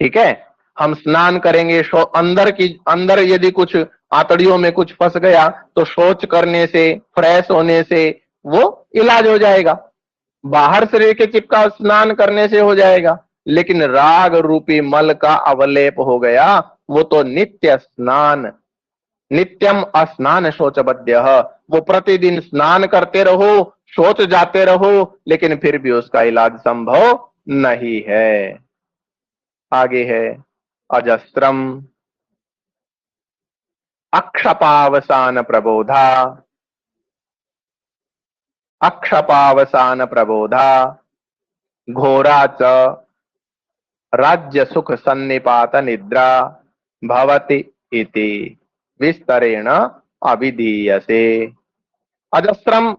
ठीक है, हम स्नान करेंगे, अंदर यदि कुछ आंतड़ियों में कुछ फंस गया तो शौच करने से, फ्रेश होने से वो इलाज हो जाएगा, बाहर शरीर के चिपका स्नान करने से हो जाएगा। लेकिन राग रूपी मल का अवलेप हो गया, वो तो नित्य स्नान, नित्यम स्नान शोचबद्य, वो प्रतिदिन स्नान करते रहो, शौच जाते रहो, लेकिन फिर भी उसका इलाज संभव नहीं है। आगे है अजस्त्रम, अक्षपावसान प्रबोधा, अक्षपावसान प्रबोधा घोरा च राज्य सुख सन्निपात निद्रा भवति इति विस्तरेण अभिधीयते। अजस्त्रम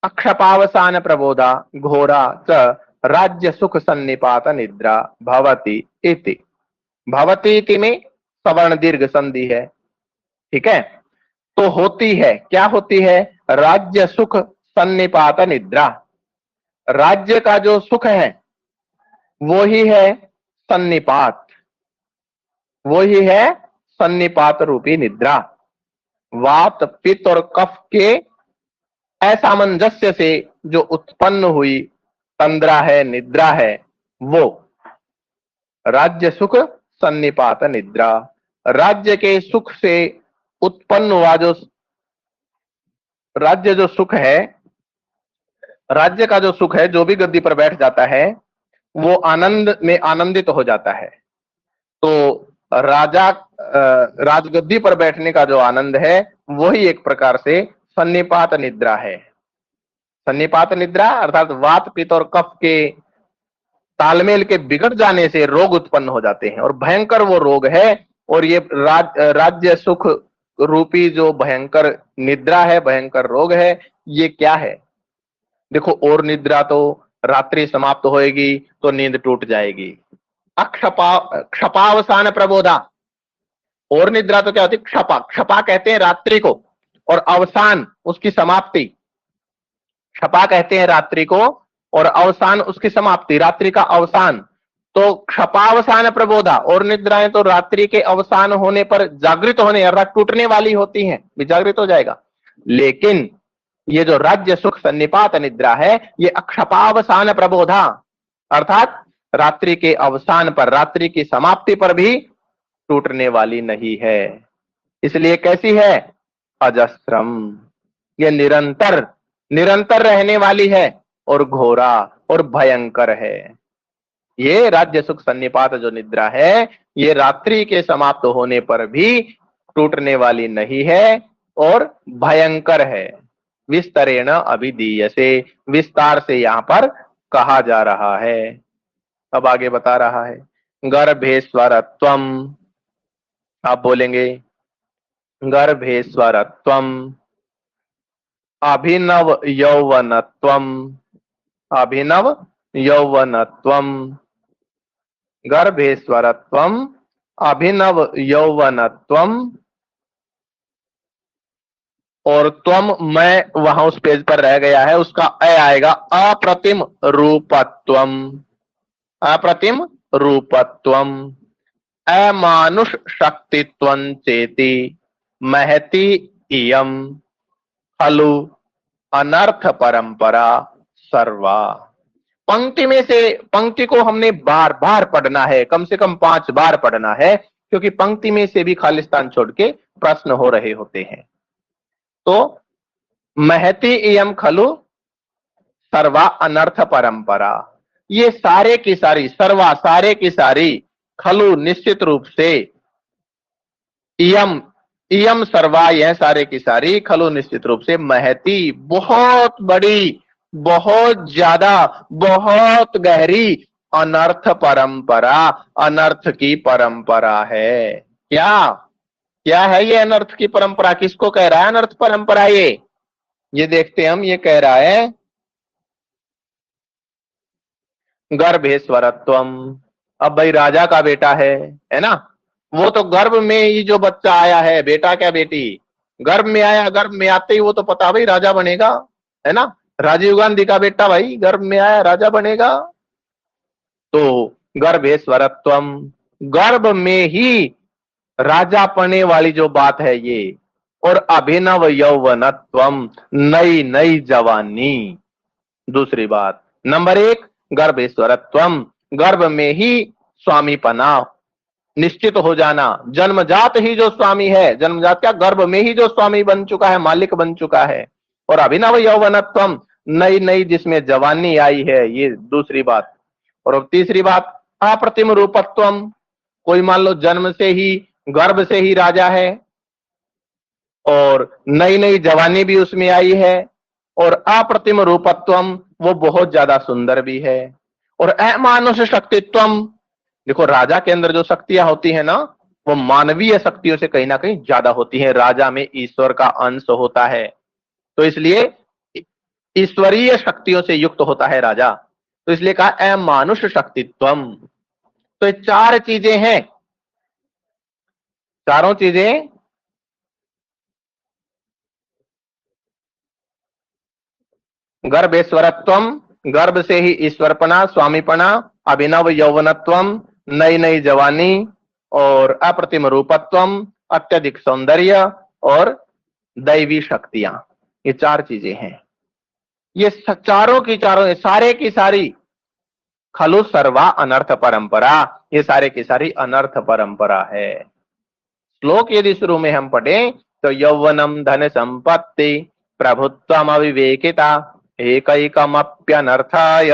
अक्षपावसान प्रबोधा घोरा च राज्य सुख सन्निपात निद्रा भवति इति। भवति इति में सवर्ण दीर्घ संधि है। ठीक है, तो होती है, क्या होती है? राज्य सुख सन्निपात निद्रा। राज्य का जो सुख है वो ही है सन्निपात, वो ही है सन्निपात रूपी निद्रा। वात, पित्त और कफ के असामंजस्य से जो उत्पन्न हुई तंद्रा है, निद्रा है, वो राज्य सुख सन्निपात निद्रा। राज्य के सुख से उत्पन्न हुआ जो राज्य जो सुख है, राज्य का जो सुख है, जो भी गद्दी पर बैठ जाता है वो आनंद में आनंदित हो जाता है। तो राजा राजगद्दी पर बैठने का जो आनंद है वही एक प्रकार से सन्निपात निद्रा है। सन्निपात निद्रा अर्थात वात, पित्त और कफ के तालमेल के बिगड़ जाने से रोग उत्पन्न हो जाते हैं, और भयंकर वो रोग है। और ये राज्य सुख रूपी जो भयंकर निद्रा है, भयंकर रोग है, ये क्या है? देखो, और निद्रा तो रात्रि समाप्त होएगी तो नींद टूट जाएगी। क्षपावसान प्रबोधा, और निद्रा तो क्या होती है? क्षपा, क्षपा कहते हैं रात्रि को, और अवसान उसकी समाप्ति। क्षपा कहते हैं रात्रि को, और अवसान उसकी समाप्ति, रात्रि का अवसान। तो क्षपावसान प्रबोधा, और निद्राएं तो रात्रि के अवसान होने पर जागृत होने अर्थात टूटने वाली होती हैं, विजागृत हो जाएगा। लेकिन ये जो राज्य सुख सन्निपात निद्रा है, ये अक्षपावसान प्रबोधा, अर्थात रात्रि के अवसान पर, रात्रि की समाप्ति पर भी टूटने वाली नहीं है। इसलिए कैसी है? अजस्रम, ये निरंतर निरंतर रहने वाली है, और घोरा और भयंकर है। ये राज्य सुख सन्निपात जो निद्रा है, ये रात्रि के समाप्त होने पर भी टूटने वाली नहीं है और भयंकर है। विस्तरेण अभिधीयसे, विस्तार से यहां पर कहा जा रहा है। अब आगे बता रहा है, गर्भेश्वरत्वम, आप बोलेंगे गर्भेश्वरत्वम, अभिनव यौवनत्वम, अभिनव यौवनत्वम, गर्भेश्वरत्वम, अभिनव यौवनत्वम, और त्वम मैं वहां उस पेज पर रह गया है, उसका अ आएगा, अप्रतिम रूपत्वम, अप्रतिम रूपत्वम, अमानुष शक्तित्वं चेति महति इयम खलु अनर्थ परंपरा सर्वा। पंक्ति में से, पंक्ति को हमने बार बार पढ़ना है, कम से कम 5 बार पढ़ना है, क्योंकि पंक्ति में से भी खालिस्तान छोड़ के प्रश्न हो रहे होते हैं। तो महति इयम खलु सर्वा अनर्थ परंपरा, ये सारे की सारी, सर्वा सारे की सारी, खलु निश्चित रूप से, इयम इयम सर्वा यह सारे की सारी, खलु निश्चित रूप से, महती बहुत बड़ी, बहुत ज्यादा, बहुत गहरी, अनर्थ परंपरा, अनर्थ की परंपरा है। क्या क्या है ये अनर्थ की परंपरा? किसको कह रहा है अनर्थ परंपरा? ये देखते हम, ये कह रहा है गर्भेश्वरत्वम। अब भाई राजा का बेटा है ना, वो तो गर्भ में ही जो बच्चा आया है, बेटा क्या बेटी, गर्भ में आया, गर्भ में आते ही वो तो पता भाई राजा बनेगा, है ना। राजीव गांधी का बेटा भाई गर्भ में आया, राजा बनेगा। तो गर्भेश्वरत्वम, गर्भ में ही राजा पने वाली जो बात है ये, और अभिनव यौवनत्वम, नई नई जवानी। दूसरी बात, नंबर 1 गर्भेश्वरत्वम, गर्भ में ही स्वामीपना निश्चित हो जाना, जन्मजात ही जो स्वामी है, जन्मजात क्या, गर्भ में ही जो स्वामी बन चुका है, मालिक बन चुका है। और अभिनव यौवनत्वम, नई नई जिसमें जवानी आई है, ये दूसरी बात। और अब तीसरी बात, अप्रतिम रूपत्वम, कोई मान लो जन्म से ही, गर्भ से ही राजा है, और नई नई जवानी भी उसमें आई है, और अप्रतिम रूपत्वम, वो बहुत ज्यादा सुंदर भी है। और अमानुष शक्तित्वम, देखो राजा के अंदर जो शक्तियां होती है ना, वो मानवीय शक्तियों से कहीं ना कहीं ज्यादा होती है। राजा में ईश्वर का अंश होता है, तो इसलिए ईश्वरीय शक्तियों से युक्त होता है राजा, तो इसलिए कहा अमानुष शक्तित्वम। तो ये 4 चीजें हैं, चारों चीजें गर्भेश्वरत्वम, गर्भ से ही ईश्वरपना, स्वामीपना, अभिनव यौवनत्वम, नई नई जवानी, और अप्रतिम रूपत्वम, अत्यधिक सौंदर्य, और दैवी शक्तियां। ये 4 चीजें हैं। ये चारों की चारों, सारे की सारी, खलु सर्वा अनर्थ परंपरा, ये सारे की सारी अनर्थ परंपरा है। श्लोक यदि शुरू में हम पढ़ें तो यौवनम धन संपत्ति प्रभुत्वम अविवेकिता एकैकमप्यनर्थाय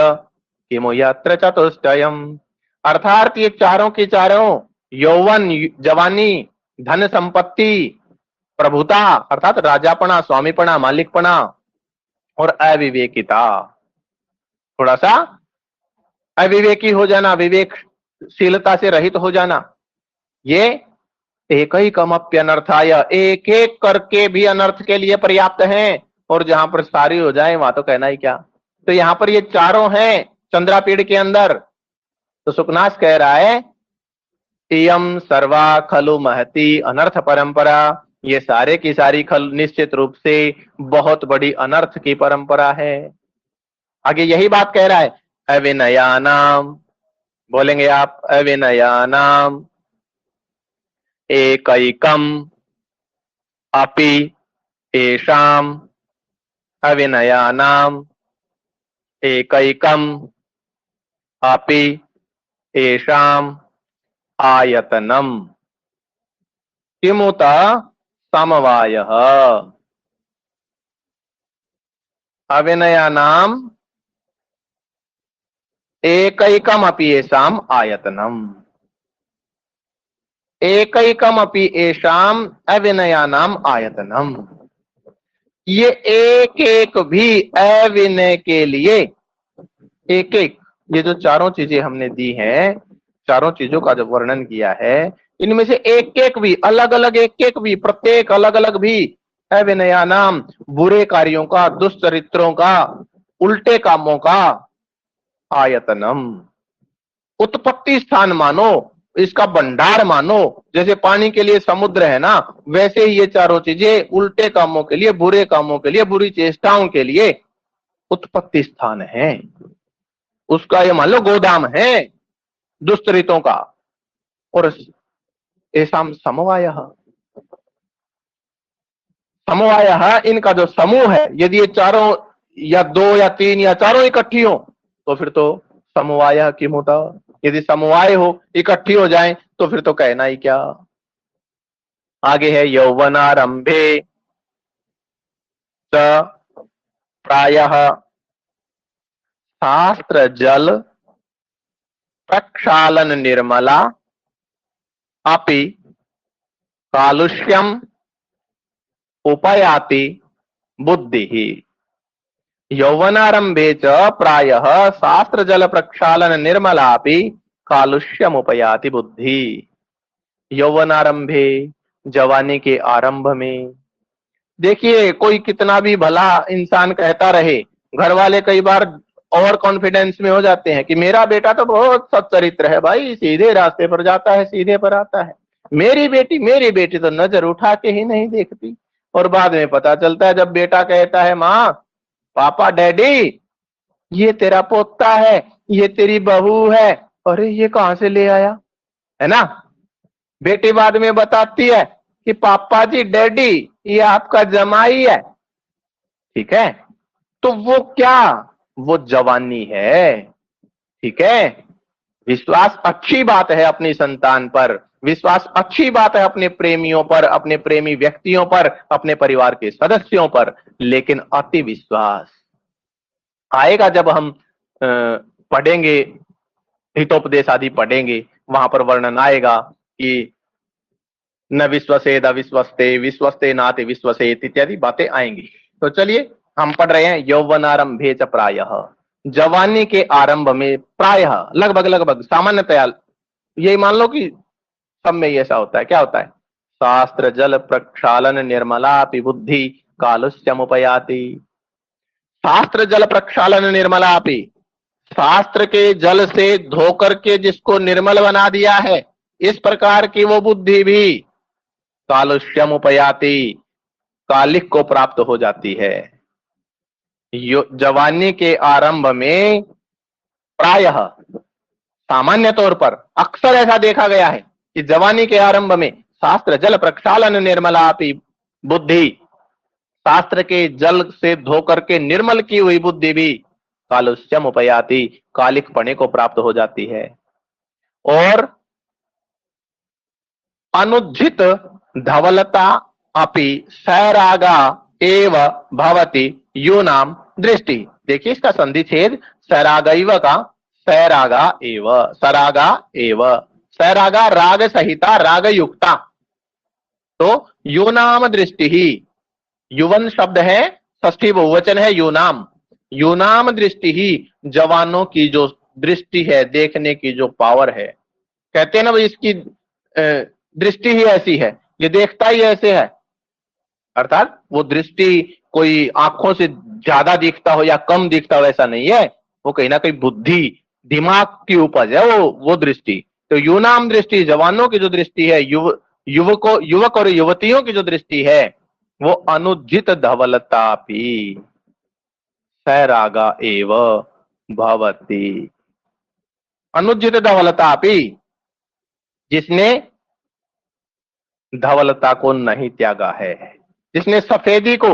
किमु यत्र चतुष्टयम्। अर्थात ये चारों की चारों, यौवन जवानी, धन संपत्ति, प्रभुता अर्थात राजापना, स्वामीपना, मालिकपना, और अविवेकिता, थोड़ा सा अविवेकी हो जाना, विवेकशीलता से रहित हो जाना, ये एक ही कमप्यनर्थाय, एक एक करके भी अनर्थ के लिए पर्याप्त हैं, और जहां पर सारी हो जाए वहां तो कहना ही क्या। तो यहां पर ये चारों हैं चंद्रापीड़ के अंदर। तो सुकनास कह रहा है इयम सर्वा खलु महती अनर्थ परंपरा, ये सारे की सारी खल निश्चित रूप से बहुत बड़ी अनर्थ की परंपरा है। आगे यही बात कह रहा है, अविनयानाम, बोलेंगे आप, अविनयानाम एकैकम अपि एषाम अविनयानाम एकैकम अपि एषाम आयतनम किमुत समवायः। अविनयानाम एकैकम अपि एषाम आयतनम, एकैकम अपि एषाम अविनयानाम आयतनम। ये एक एक भी अविनय के लिए, एक एक, ये जो चारों चीजें हमने दी हैं, चारों चीजों का जो वर्णन किया है, इनमें से एक एक भी, अलग अलग एक एक भी, प्रत्येक अलग अलग भी अविनयानाम, बुरे कार्यों का, दुष्चरित्रों का, उल्टे कामों का, आयतनम, उत्पत्ति स्थान मानो, इसका भंडार मानो। जैसे पानी के लिए समुद्र है ना, वैसे ही ये चारों चीजें उल्टे कामों के लिए, बुरे कामों के लिए, बुरी चेष्टाओं के लिए उत्पत्ति स्थान है। उसका ये मान लो गोदाम है दुष्चरितों का। और ऐसा समवाय, समवाय, इनका जो समूह है, यदि ये चारों या दो या तीन या चारों इकट्ठी हो तो फिर तो समवाय किम होता। यदि समवाय हो, इकट्ठी हो जाए, तो फिर तो कहना ही क्या। आगे है यौवनारंभे च प्रायः शास्त्र जल प्रक्षालन निर्मला अपि कालुष्यम उपयाति बुद्धि। यौवनारंभे च प्रायः शास्त्र जल प्रक्षालन निर्मलापि कालुष्यम उपयाति बुद्धि। यौवनारंभे, जवानी के आरंभ में। देखिए, कोई कितना भी भला इंसान कहता रहे, घर वाले कई बार ओवर कॉन्फिडेंस में हो जाते हैं कि मेरा बेटा तो बहुत सच्चरित्र है भाई, सीधे रास्ते पर जाता है, सीधे पर आता है। मेरी बेटी तो नजर उठा के ही नहीं देखती। और बाद में पता चलता है जब बेटा कहता है, माँ, पापा, डैडी, ये तेरा पोता है, ये तेरी बहू है। अरे ये कहां से ले आया, है ना। बेटी बाद में बताती है कि पापा जी, डैडी, ये आपका जमाई है। ठीक है, तो वो क्या, वो जवानी है। ठीक है, विश्वास अच्छी बात है अपनी संतान पर, विश्वास अच्छी बात है अपने प्रेमियों पर, अपने प्रेमी व्यक्तियों पर, अपने परिवार के सदस्यों पर। लेकिन अति विश्वास आएगा जब हम पढ़ेंगे, हितोपदेश आदि पढ़ेंगे, वहां पर वर्णन आएगा कि न विश्वसेद अविश्वस्ते, विश्वस्ते नाते विश्वसेत, इत्यादि बातें आएंगी। तो चलिए हम पढ़ रहे हैं यौवनारंभे च प्रायः, जवानी के आरंभ में, प्रायः, लगभग लगभग, सामान्यतया, यही मान लो कि सब में ही ऐसा होता है। क्या होता है, शास्त्र जल प्रक्षालन निर्मला बुद्धि कालुष्यमुपयाति। शास्त्र जल प्रक्षालन निर्मला, शास्त्र के जल से धोकर के जिसको निर्मल बना दिया है, इस प्रकार की वो बुद्धि भी कालुष्यम उपयाति, कालिक को प्राप्त हो जाती है। जवानी के आरंभ में प्रायः, सामान्य तौर पर, अक्सर ऐसा देखा गया है कि जवानी के आरंभ में शास्त्र जल प्रक्षालन निर्मलापि बुद्धि, शास्त्र के जल से धोकर के निर्मल की हुई बुद्धि भी कालुष्यम उपयाति, कालिक पने को प्राप्त हो जाती है। और अनुज्झित धवलता अपि सैरागा एव भवति यूनाम दृष्टि। देखिए इसका संधि छेद, सैरागैव का सैरागा एव, सरागा एव, सैरागा राग सहिता, राग युक्ता। तो यूनाम दृष्टि ही, युवन शब्द है, षष्ठी बहुवचन है यूनाम। यूनाम दृष्टि ही, जवानों की जो दृष्टि है, देखने की जो पावर है। कहते हैं ना भाई, इसकी दृष्टि ही ऐसी है, ये देखता ही ऐसे है। अर्थात वो दृष्टि कोई आंखों से ज्यादा दिखता हो या कम दिखता हो, ऐसा नहीं है। वो कहीं ना कहीं बुद्धि, दिमाग की उपज है वो दृष्टि। तो यूनाम दृष्टि, जवानों की जो दृष्टि है, युवक और युवतियों की जो दृष्टि है, वो अनुज्झित धवलतापि सैरागा एव भवति। अनुज्झित धवलतापि, जिसने धवलता को नहीं त्यागा है, जिसने सफेदी को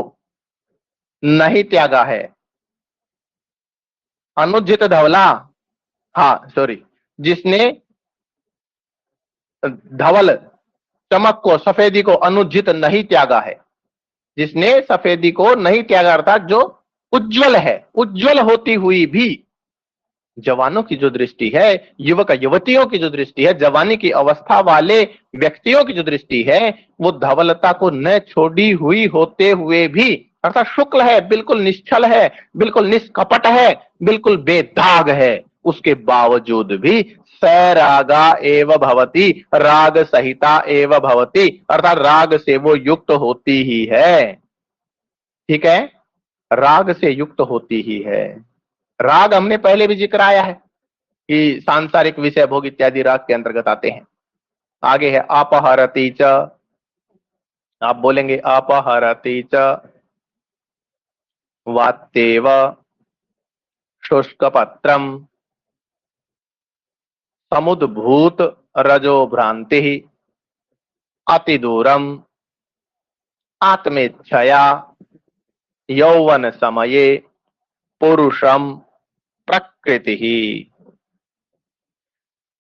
नहीं त्यागा है। अनुज्जित धवला, हाँ सॉरी, जिसने धवल चमक को, सफेदी को अनुज्जित नहीं त्यागा है, जिसने सफेदी को नहीं त्यागा, अर्थात जो उज्जवल है, उज्जवल होती हुई भी जवानों की जो दृष्टि है, युवक युवतियों की जो दृष्टि है, जवानी की अवस्था वाले व्यक्तियों की जो दृष्टि है, वो धवलता को न छोड़ी हुई होते हुए भी, अर्थात शुक्ल है, बिल्कुल निश्चल है, बिल्कुल निष्कपट है, बिल्कुल बेदाग है, उसके बावजूद भी सैरागा एव भवती, राग सहिता एव भवती, अर्थात राग से वो युक्त होती ही है। ठीक है, राग से युक्त होती ही है। राग हमने पहले भी जिक्र आया है कि सांसारिक विषय भोग इत्यादि राग के अंतर्गत आते हैं। आगे है अपहरती च, आप बोलेंगे अपहरती च वात्येव शुष्क पत्रम समुद्भूत रजो भ्रांति अति दूरम आत्मेच्छया यौवन समये पुरुषम प्रकृति ही,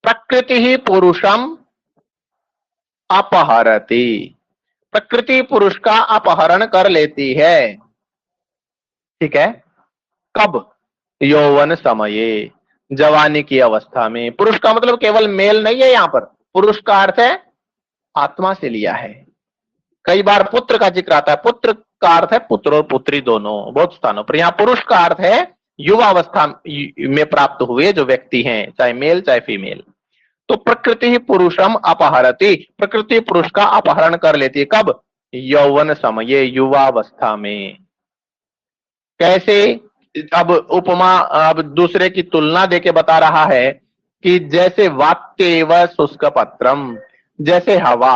प्रकृति ही पुरुषम अपहरती, प्रकृति पुरुष का अपहरण कर लेती है। ठीक है, कब? यौवन समये, जवानी की अवस्था में। पुरुष का मतलब केवल मेल नहीं है, यहां पर पुरुष का अर्थ है आत्मा से लिया है। कई बार पुत्र का जिक्र आता है, पुत्र का अर्थ है पुत्र और पुत्री दोनों, बहुत स्थानों पर। यहां पुरुष का अर्थ है युवावस्था में प्राप्त हुए जो व्यक्ति हैं, चाहे मेल चाहे फीमेल। तो प्रकृति ही पुरुषम अपहरती, प्रकृति पुरुष का अपहरण कर लेती है। कब? यौवन समय, युवावस्था में। कैसे? अब उपमा, अब दूसरे की तुलना देके बता रहा है कि जैसे वात्येव शुष्क पत्रम, जैसे हवा।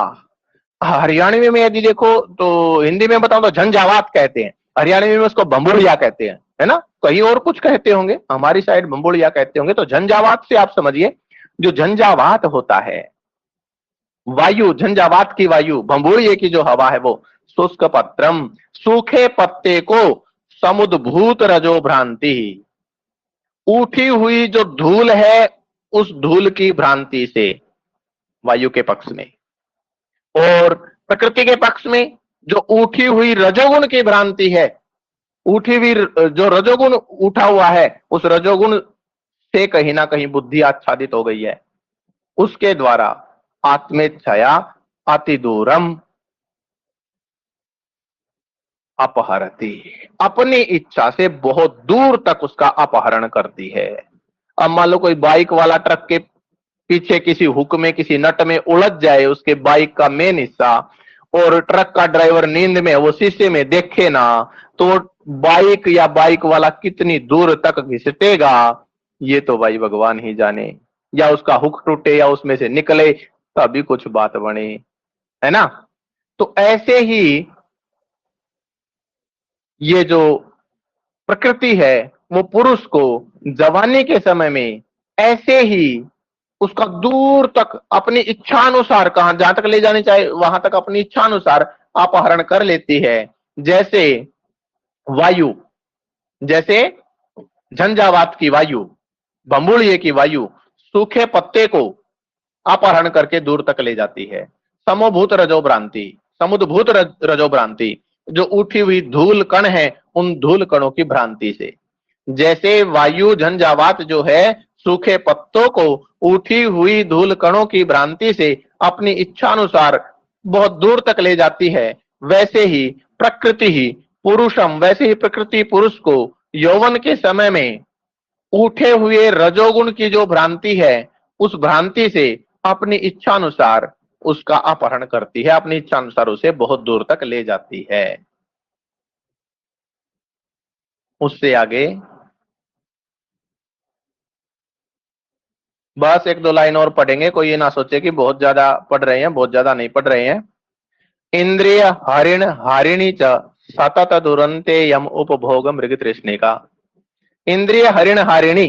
हरियाणवी में यदि देखो तो, हिंदी में बताऊं तो झंझावात कहते हैं, हरियाणवी में उसको बंबुड़िया कहते हैं, है ना। कहीं और कुछ कहते होंगे, हमारी साइड बंबुड़िया कहते होंगे। तो झंझावात से आप समझिए, जो झंझावात होता है, वायु, झंझावात की वायु, भंबुड़िए की जो हवा है, वो शुष्क पत्रम, सूखे पत्ते को, समुद्भूत रजो भ्रांति, उठी हुई जो धूल है उस धूल की भ्रांति से, वायु के पक्ष में। और प्रकृति के पक्ष में जो उठी हुई रजोगुण की भ्रांति है, उठी हुई जो रजोगुण उठा हुआ है, उस रजोगुण से कहीं ना कहीं बुद्धि आच्छादित हो गई है, उसके द्वारा आत्मेच्छया अति दूरम अपहरती, अपनी इच्छा से बहुत दूर तक उसका अपहरण करती है। अब मान लो कोई बाइक वाला ट्रक के पीछे किसी हुक में, किसी नट में उलझ जाए, उसके बाइक का मेन हिस्सा, और ट्रक का ड्राइवर नींद में, वो शीशे में देखे ना, तो बाइक या बाइक वाला कितनी दूर तक घिसटेगा, ये तो भाई भगवान ही जाने। या उसका हुक टूटे या उसमें से निकले तभी कुछ बात बने, है ना। तो ऐसे ही ये जो प्रकृति है, वो पुरुष को जवानी के समय में ऐसे ही उसका दूर तक अपनी इच्छानुसार, कहां जहां तक ले जानी चाहे वहां तक अपनी इच्छानुसार अपहरण कर लेती है। जैसे वायु, जैसे झंझावात की वायु, बंबुड़िए की वायु सूखे पत्ते को अपहरण करके दूर तक ले जाती है। समोभूत रजोभ्रांति, समुद्भूत रजोभ्रांति, जो उठी हुई धूल कण है, उन धूल कणों की भ्रांति से। जैसे वायु झंझावात जो है सूखे पत्तों को उठी हुई धूल कणों की भ्रांति से अपनी इच्छानुसार बहुत दूर तक ले जाती है, वैसे ही प्रकृति ही पुरुषम, वैसे ही प्रकृति पुरुष को यौवन के समय में उठे हुए रजोगुण की जो भ्रांति है, उस भ्रांति से अपनी इच्छानुसार उसका अपहरण करती है, अपनी इच्छानुसार उसे बहुत दूर तक ले जाती है। उससे आगे बस एक दो लाइन और पढ़ेंगे, कोई ये ना सोचे कि बहुत ज्यादा पढ़ रहे हैं, बहुत ज्यादा नहीं पढ़ रहे हैं। इंद्रिय हरिण हारिणी च सतत दुरंते यम उपभोग मृग तृष्णिका। इंद्रिय हरिण हारिणी,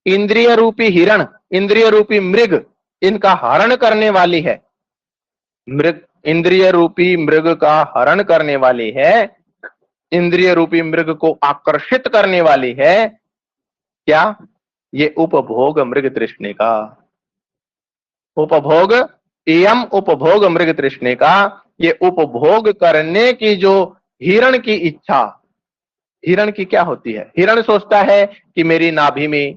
इंद्रिय रूपी हिरण, इंद्रिय रूपी मृग, इनका हरण करने वाली है। मृग, इंद्रिय रूपी मृग का हरण करने वाली है। इंद्रिय रूपी मृग को आकर्षित करने वाली है। क्या? ये उपभोग मृग तृष्णिका। उपभोग, इयम उपभोग मृग तृष्णिका। ये उपभोग करने की जो हिरण की इच्छा, हिरण की क्या होती है? हिरण सोचता है कि मेरी नाभि में,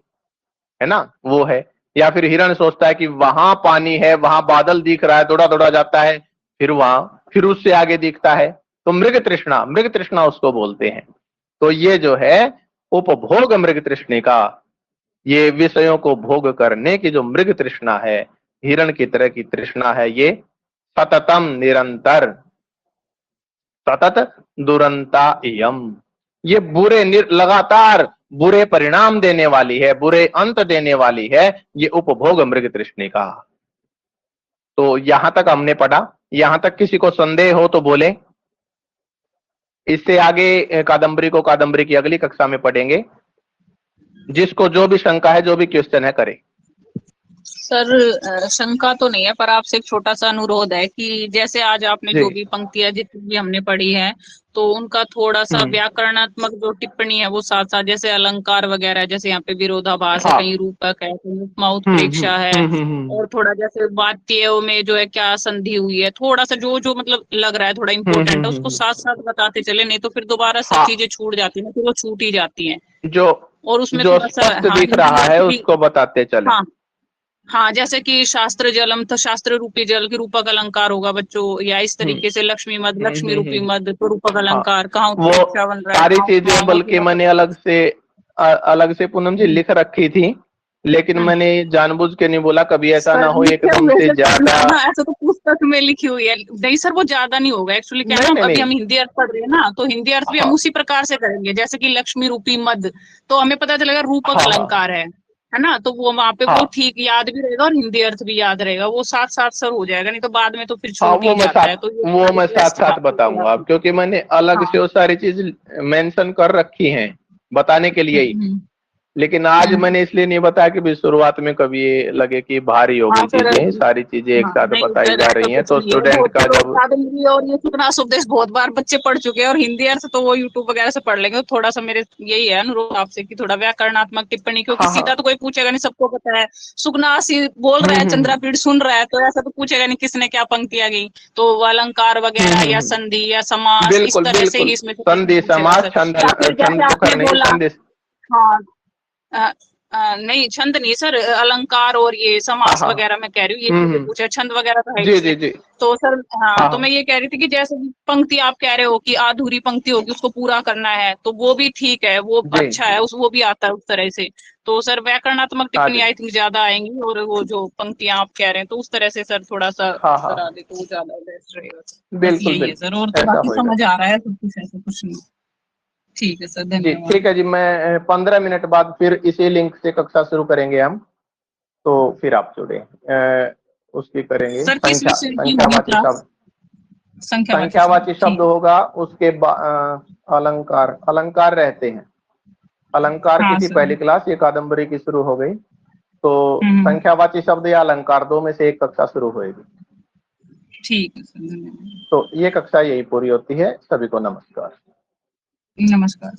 है ना, वो है। या फिर हिरण सोचता है कि वहां पानी है, वहां बादल दिख रहा है, दौड़ा दौड़ा जाता है, फिर वहां, फिर उससे आगे दिखता है। तो मृग तृष्णा, मृग तृष्णा उसको बोलते हैं। तो ये जो है उपभोग मृग तृष्णिका, ये विषयों को भोग करने की जो मृग तृष्णा है, हिरण की तरह की तृष्णा है, ये सततम निरंतर, सतत दुरंता इयम, ये बुरे लगातार बुरे परिणाम देने वाली है, बुरे अंत देने वाली है, ये उपभोग मृग तृष्णिका। तो यहां तक हमने पढ़ा। यहां तक किसी को संदेह हो तो बोले। इससे आगे कादंबरी को कादंबरी की अगली कक्षा में पढ़ेंगे। जिसको जो भी शंका है, जो भी क्वेश्चन है, करे। सर शंका तो नहीं है, पर आपसे एक छोटा सा अनुरोध है कि जैसे आज आपने जी। जो भी पंक्तियां जितनी भी हमने पढ़ी है, तो उनका थोड़ा सा व्याकरणात्मक जो टिप्पणी है वो साथ साथ, जैसे अलंकार वगैरह, जैसे यहाँ पे विरोधाभास है, हाँ। कहीं रूपक है, कहीं उपमा उत्प्रेक्षा है, और थोड़ा जैसे वाक्यों में जो है क्या संधि हुई है, थोड़ा सा जो जो मतलब लग रहा है थोड़ा इम्पोर्टेंट है, उसको साथ साथ बताते चले, नहीं तो फिर दोबारा सब हाँ। चीजें छूट जाती है ना, फिर वो छूट ही जाती है। जो और उसमें जो थोड़ा सा स्पष्ट हाँ, दिख हिंदी रहा अर्थ है भी, उसको बताते चले। हाँ हाँ, जैसे कि शास्त्र जलम, तो शास्त्र रूपी जल की रूपक अलंकार होगा बच्चों, या इस तरीके से लक्ष्मी मद, लक्ष्मी रूपी मद, तो रूपक हाँ, अलंकार, कहाँ वो उत्प्रेक्षा बन रहा है, सारी कहाँ उपमा, चीजें वो बल्कि थोड़ा मैंने अलग से पूनम जी लिख रखी थी, लेकिन सा। मैंने जानबूझ के नहीं बोला, कभी ऐसा ना सर हो लिखे एकदम हुए से से तो ज्यादा। ज्यादा ऐसा तो पुस्तक में लिखी हुई है नहीं सर, वो ज्यादा नहीं होगा एक्चुअली, क्या है नहीं ना, नहीं अभी नहीं। हम हिंदी अर्थ पढ़ रहे हैं ना, तो हिंदी अर्थ भी हम हाँ उसी प्रकार से करेंगे, जैसे कि लक्ष्मी रूपी मद, तो हमें पता चलेगा रूपक हाँ हाँ अलंकार है ना, तो वो वहां पे वो हाँ ठीक याद भी रहेगा और हिंदी अर्थ भी याद रहेगा, वो साथ साथ सर हो जाएगा, नहीं तो बाद में तो फिर हाँ, छूट ही जाता है, तो ये वो हमारी मैं साथ बेस्ट साथ बात है कि बताऊंगा आप। अब, क्योंकि मैंने अलग हाँ। से वो सारी चीज मेंशन कर रखी हैं बताने के लिए ही। हम्म। लेकिन आज हम्म। मैंने इसलिए नहीं बताया कि भी शुरुआत में कभी ये लगे कि भारी हो हाँ गई सर। चीजें, सारी चीजें एक हाँ साथ नहीं बताई सर, जा ऐसा रही हैं, कुछ तो नहीं है, स्टूडेंट बहुत का चलो जब। कादम्बरी और ये सुखनास उपदेश बहुत बार बच्चे पढ़ चुके हैं, और हिंदी अर्थ तो वो यूट्यूब वगैरह से पढ़ लेंगे, तो थोड़ा सा मेरे यही है अनुरोध आपसे कि थोड़ा व्याकरणात्मक टिप्पणी, क्योंकि हाँ हाँ। सीधा तो कोई पूछेगा नहीं, सबको पता है, सुखनास ही बोल रहा है, हम्म। चंद्रापीठ सुन रहा है, तो ऐसा तो पूछेगा नहीं किसने क्या पंक्तियां गई, तो वो अलंकार वगैरह या संधि या समास इस बिल्कुल तरह से ही बिल्कुल। इसमें तो कुछ नहीं संधि पूछेगा समास सर। छंद, या फिर जैसे छंद तो आपने खैर नहीं, बोला, संधि। हाँ नहीं छंद नहीं सर, अलंकार और ये हाँ समास हाँ। वगैरह मैं कह रही हूँ, ये चीजें पूछे, छंद वगैरह तो है जी जैसे। जी जी। तो सर हाँ, हाँ तो हाँ मैं ये कह रही थी कि जैसे कि पंक्ति आप कह रहे हो कि अधूरी पंक्ति होगी उसको पूरा करना है, तो वो भी ठीक है, वो जी। अच्छा है, उस वो भी आता है उस तरह से। तो सर व्याकरणात्मक हाँ टिप्पणी जी। आई थिंक ज्यादा आएंगी, और वो जो पंक्तियां आप कह रहे हैं तो उस तरह से सर थोड़ा सा हाँ हाँ करा दे तो वो ज्यादा बेस्ट रहेगा। बस बिल्कुल यही है बिल्कुल, सर, और तो ऐसा बाकी होएगा। समझ आ रहा है सब कुछ, ऐसा कुछ नहीं। ठीक है सर, जी धन्यवाद। ठीक है जी। मैं 15 मिनट बाद फिर इसी लिंक से कक्षा शुरू करेंगे हम। तो फिर आप जुड़े, उसकी करेंगे सर किस संख्या, विषय की होगी संख्यावाची क्लास? शब्द। संख्यावाची शब्द, संख्यावाची शब्द ठीक। होगा, उसके अलंकार, अलंकार रहते हैं। अलंकार की हाँ थी सर। पहली क्लास, ये कादंबरी की शुरू हो गई। तो हम्म। संख्यावाची शब्द या अलंकार, दो में से एक कक्षा शुरू होगी। ठीक है सर, धन्यवाद। तो ये कक्षा यही पूरी होती है। सभी को नमस्कार। नमस्कार।